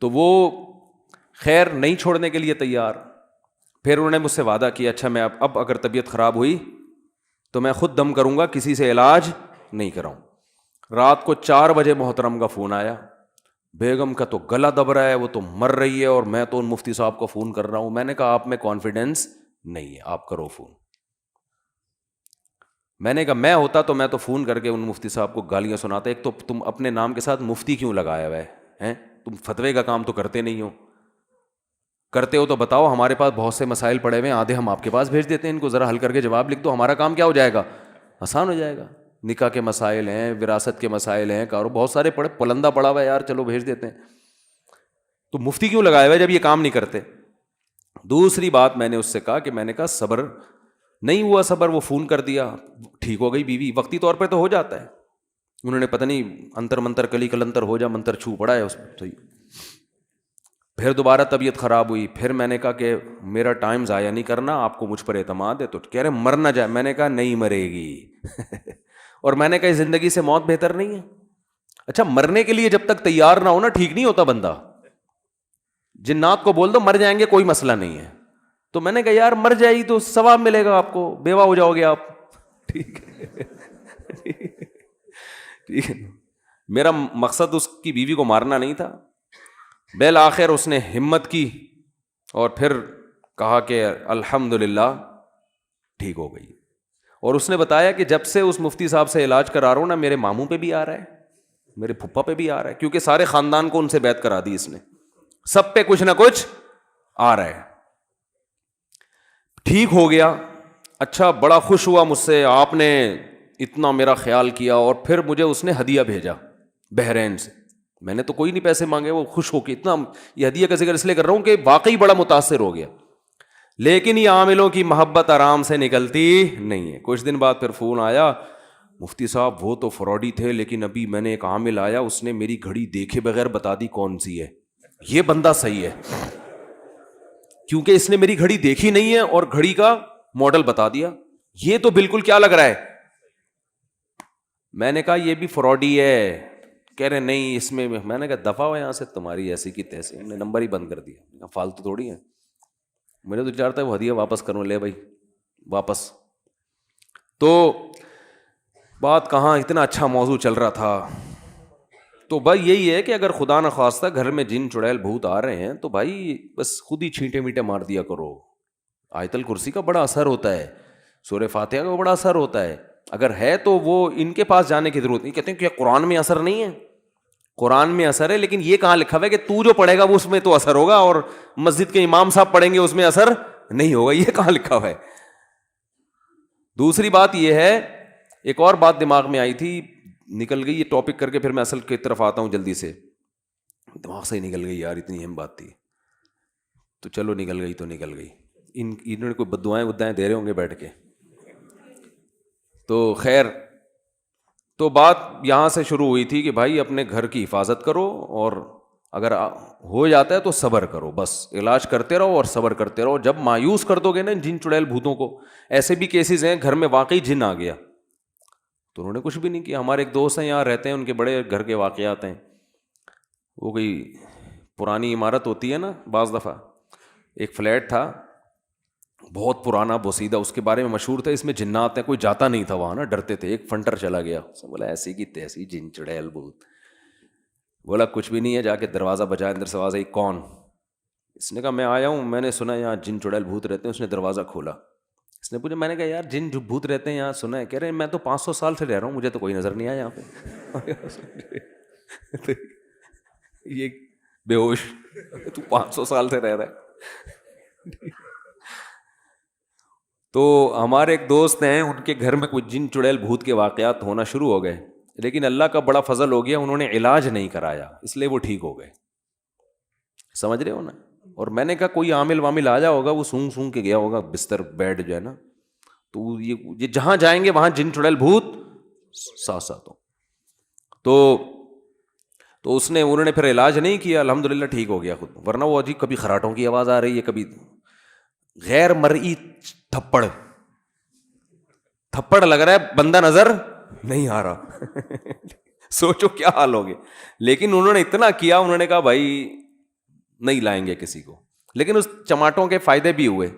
تو وہ خیر نہیں چھوڑنے کے لیے تیار. پھر انہوں نے مجھ سے وعدہ کیا اچھا میں اب اگر طبیعت خراب ہوئی تو میں خود دم کروں گا, کسی سے علاج نہیں کراؤں. رات کو 4 بجے محترم کا فون آیا, بیگم کا تو گلا دب رہا ہے, وہ تو مر رہی ہے اور میں تو ان مفتی صاحب کو فون کر رہا ہوں. میں نے کہا آپ میں کانفیڈینس نہیں ہے, آپ کرو فون. میں نے کہا میں ہوتا تو میں تو فون کر کے ان مفتی صاحب کو گالیاں سناتا. ایک تو تم اپنے نام کے ساتھ مفتی کیوں لگایا ہوا ہے, تم فتوے کا کام تو کرتے نہیں ہو, کرتے ہو تو بتاؤ, ہمارے پاس بہت سے مسائل پڑے ہوئے ہیں, آدھے ہم آپ کے پاس بھیج دیتے ہیں, ان کو ذرا حل کر کے جواب لکھ دو, ہمارا کام کیا ہو جائے گا, آسان ہو جائے گا. نکاح کے مسائل ہیں, وراثت کے مسائل ہیں, بہت سارے پڑے, پلندہ پڑا ہوا ہے یار, چلو بھیج دیتے ہیں. تو مفتی کیوں لگایا ہوا ہے جب یہ کام نہیں کرتے. دوسری بات میں نے اس سے کہا کہ میں نے کہا صبر نہیں ہوا, صبر, وہ فون کر دیا, ٹھیک ہو گئی بیوی, وقتی طور پہ تو ہو جاتا ہے. انہوں نے پتہ نہیں انتر منتر کلی کلنتر ہو جا منتر چھو پڑا ہے اس میں, صحیح. پھر دوبارہ طبیعت خراب ہوئی. پھر میں نے کہا کہ میرا ٹائم ضائع نہیں کرنا, آپ کو مجھ پر اعتماد ہے. تو کہہ رہے مر نہ جائے. میں نے کہا نہیں مرے گی. اور میں نے کہا زندگی سے موت بہتر نہیں ہے. اچھا مرنے کے لیے جب تک تیار نہ ہو نا ٹھیک نہیں ہوتا بندہ. جنات کو بول دو مر جائیں گے کوئی مسئلہ نہیں ہے. تو میں نے کہا یار مر جائے گی تو ثواب ملے گا آپ کو, بیوہ ہو جاؤ گے آپ, ٹھیک ہے. ٹھیک ہے, میرا مقصد اس کی بیوی کو مارنا نہیں تھا. بالآخر اس نے ہمت کی اور پھر کہا کہ الحمدللہ ٹھیک ہو گئی. اور اس نے بتایا کہ جب سے اس مفتی صاحب سے علاج کرا رہا ہوں نا, میرے ماموں پہ بھی آ رہا ہے, میرے پھپھا پہ بھی آ رہا ہے, کیونکہ سارے خاندان کو ان سے بیعت کرا دی اس نے, سب پہ کچھ نہ کچھ آ رہا ہے. ٹھیک ہو گیا. اچھا بڑا خوش ہوا مجھ سے, آپ نے اتنا میرا خیال کیا. اور پھر مجھے اس نے ہدیہ بھیجا بحرین سے. میں نے تو کوئی نہیں پیسے مانگے, وہ خوش ہو کے اتنا, یہ ہدیہ کا ذکر اس لیے کر رہا ہوں کہ واقعی بڑا متاثر ہو گیا. لیکن یہ عاملوں کی محبت آرام سے نکلتی نہیں ہے. کچھ دن بعد پھر فون آیا, مفتی صاحب وہ تو فراڈی تھے, لیکن ابھی میں نے ایک عامل آیا, اس نے میری گھڑی دیکھے بغیر بتا دی کون سی ہے, یہ بندہ صحیح ہے, کیونکہ اس نے میری گھڑی دیکھی نہیں ہے اور گھڑی کا ماڈل بتا دیا. یہ تو بالکل کیا لگ رہا ہے. میں نے کہا یہ بھی فراڈی ہے. کہہ رہے نہیں اس میں نے کہا دفعہ ہو یہاں سے, تمہاری ایسی کی تیسی. ہم نے نمبر ہی بند کر دیا, فالتو تھوڑی ہے. مجھے تو چاہتا ہے وہ ہدیہ واپس کروں, لے بھائی واپس. تو بات کہاں, اتنا اچھا موضوع چل رہا تھا. تو بھائی یہی ہے کہ اگر خدا نخواستہ گھر میں جن چڑیل بھوت آ رہے ہیں تو بھائی بس خود ہی چھینٹے میٹے مار دیا کرو. آیت الکرسی کا بڑا اثر ہوتا ہے, سورہ فاتحہ کا بڑا اثر ہوتا ہے. اگر ہے تو وہ ان کے پاس جانے کی ضرورت نہیں. کہتے ہیں کہ قرآن میں اثر نہیں ہے, قرآن میں اثر ہے, لیکن یہ کہاں لکھا ہوا ہے کہ تو جو پڑھے گا وہ اس میں تو اثر ہوگا اور مسجد کے امام صاحب پڑھیں گے اس میں اثر نہیں ہوگا. یہ کہاں لکھا ہوا ہے. دوسری بات یہ ہے, ایک اور بات دماغ میں آئی تھی, نکل گئی یہ ٹاپک کر کے, پھر میں اصل کی طرف آتا ہوں جلدی سے. دماغ سے ہی نکل گئی یار, اتنی اہم بات تھی. تو چلو نکل گئی تو نکل گئی. انہوں نے کوئی بددعائیں ودائیں دے رہے ہوں گے بیٹھ کے. تو خیر, تو بات یہاں سے شروع ہوئی تھی کہ بھائی اپنے گھر کی حفاظت کرو, اور اگر ہو جاتا ہے تو صبر کرو, بس علاج کرتے رہو اور صبر کرتے رہو. جب مایوس کر دو گے نا جن چڑیل بھوتوں کو, ایسے بھی کیسز ہیں گھر میں واقعی جن آ گیا تو انہوں نے کچھ بھی نہیں کیا. ہمارے ایک دوست ہیں یہاں رہتے ہیں, ان کے بڑے گھر کے واقعات ہیں. وہ کوئی پرانی عمارت ہوتی ہے نا, بعض دفعہ ایک فلیٹ تھا بہت پرانا بوسیدہ, اس کے بارے میں مشہور تھا اس میں جنات ہیں, کوئی جاتا نہیں تھا وہاں نا, ڈرتے تھے. ایک فنٹر چلا گیا, بولا ایسی کی تیسی جن چڑیل بھوت. بولا کچھ بھی نہیں ہے, جا کے دروازہ بجایا اندر سے آواز آئی کون. اس نے کہا میں آیا ہوں, میں نے سنا یہاں جن چڑیل بھوت رہتے ہیں. اس نے دروازہ کھولا, اس نے پوچھا, میں نے کہا یار جن بھوت رہتے ہیں یہاں سنا ہے. کہہ رہے ہیں میں تو 500 سال سے رہ رہا ہوں, مجھے تو کوئی نظر نہیں آیا یہاں پہ. یہ بے ہوش, تو 500 سال سے رہ رہا ہے. تو ہمارے ایک دوست ہیں, ان کے گھر میں کچھ جن چڑیل بھوت کے واقعات ہونا شروع ہو گئے, لیکن اللہ کا بڑا فضل ہو گیا, انہوں نے علاج نہیں کرایا, اس لیے وہ ٹھیک ہو گئے. سمجھ رہے ہو نا. اور میں نے کہا کوئی عامل وامل آ جا ہوگا, وہ سونگ سونگ کے گیا ہوگا بستر بیڈ جو ہے نا, تو یہ جہاں جائیں گے وہاں جن چڑیل بھوت ساتھ ساتھ ہو. تو انہوں نے پھر علاج نہیں کیا, الحمدللہ ٹھیک ہو گیا خود. ورنہ وہ عجیب کبھی خراٹوں کی آواز آ رہی ہے, کبھی غیر مرئی تھپڑ، تھپڑ لگ رہا ہے بندہ نظر نہیں آ رہا سوچو کیا حال ہوگے. لیکن انہوں نے اتنا کیا, انہوں نے کہا بھائی نہیں لائیں گے کسی کو. لیکن اس چماٹوں کے فائدے بھی ہوئے.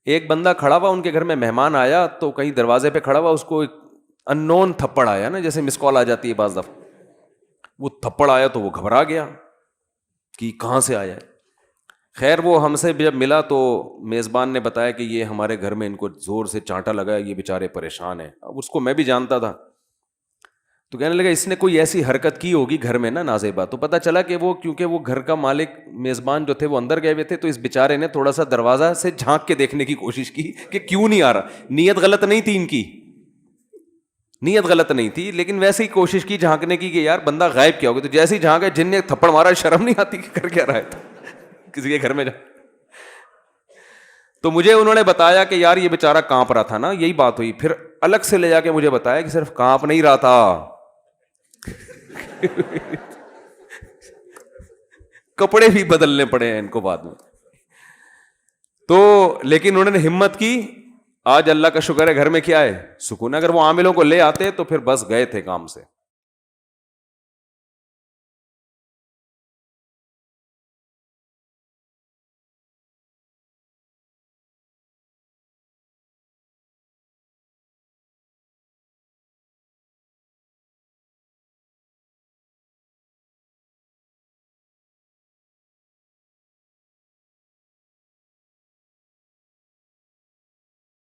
ایک بندہ کھڑا ہوا ان کے گھر میں, مہمان آیا تو کہیں دروازے پہ کھڑا ہوا, اس کو ایک ان نون تھپڑ آیا نا, جیسے مس کال آ جاتی ہے بعض دفعہ, وہ تھپڑ آیا تو وہ گھبرا گیا کہ کہاں سے آیا ہے. خیر وہ ہم سے جب ملا تو میزبان نے بتایا کہ یہ ہمارے گھر میں ان کو زور سے چانٹا لگا ہے, یہ بیچارے پریشان ہیں. اب اس کو میں بھی جانتا تھا, تو کہنے لگا اس نے کوئی ایسی حرکت کی ہوگی گھر میں نا نازیبا. تو پتہ چلا کہ وہ کیونکہ وہ گھر کا مالک میزبان جو تھے وہ اندر گئے ہوئے تھے, تو اس بیچارے نے تھوڑا سا دروازہ سے جھانک کے دیکھنے کی کوشش کی کہ کیوں نہیں آ رہا. نیت غلط نہیں تھی ان کی, نیت غلط نہیں تھی, لیکن ویسے ہی کوشش کی جھانکنے کی کہ یار بندہ غائب کیا ہوگا. تو جیسے ہی جھانکا, جن نے تھپڑ مارا, شرم نہیں آتی کہ کر کیا رہا ہے کسی کے گھر میں جا. تو مجھے انہوں نے بتایا کہ یار یہ بیچارہ کانپ رہا تھا نا, یہی بات ہوئی. پھر الگ سے لے جا کے مجھے بتایا کہ صرف کانپ نہیں رہا تھا, کپڑے بھی بدلنے پڑے ہیں ان کو بعد میں. تو لیکن انہوں نے ہمت کی. آج اللہ کا شکر ہے گھر میں کیا ہے, سکون. اگر وہ عاملوں کو لے آتے تو پھر بس گئے تھے کام سے.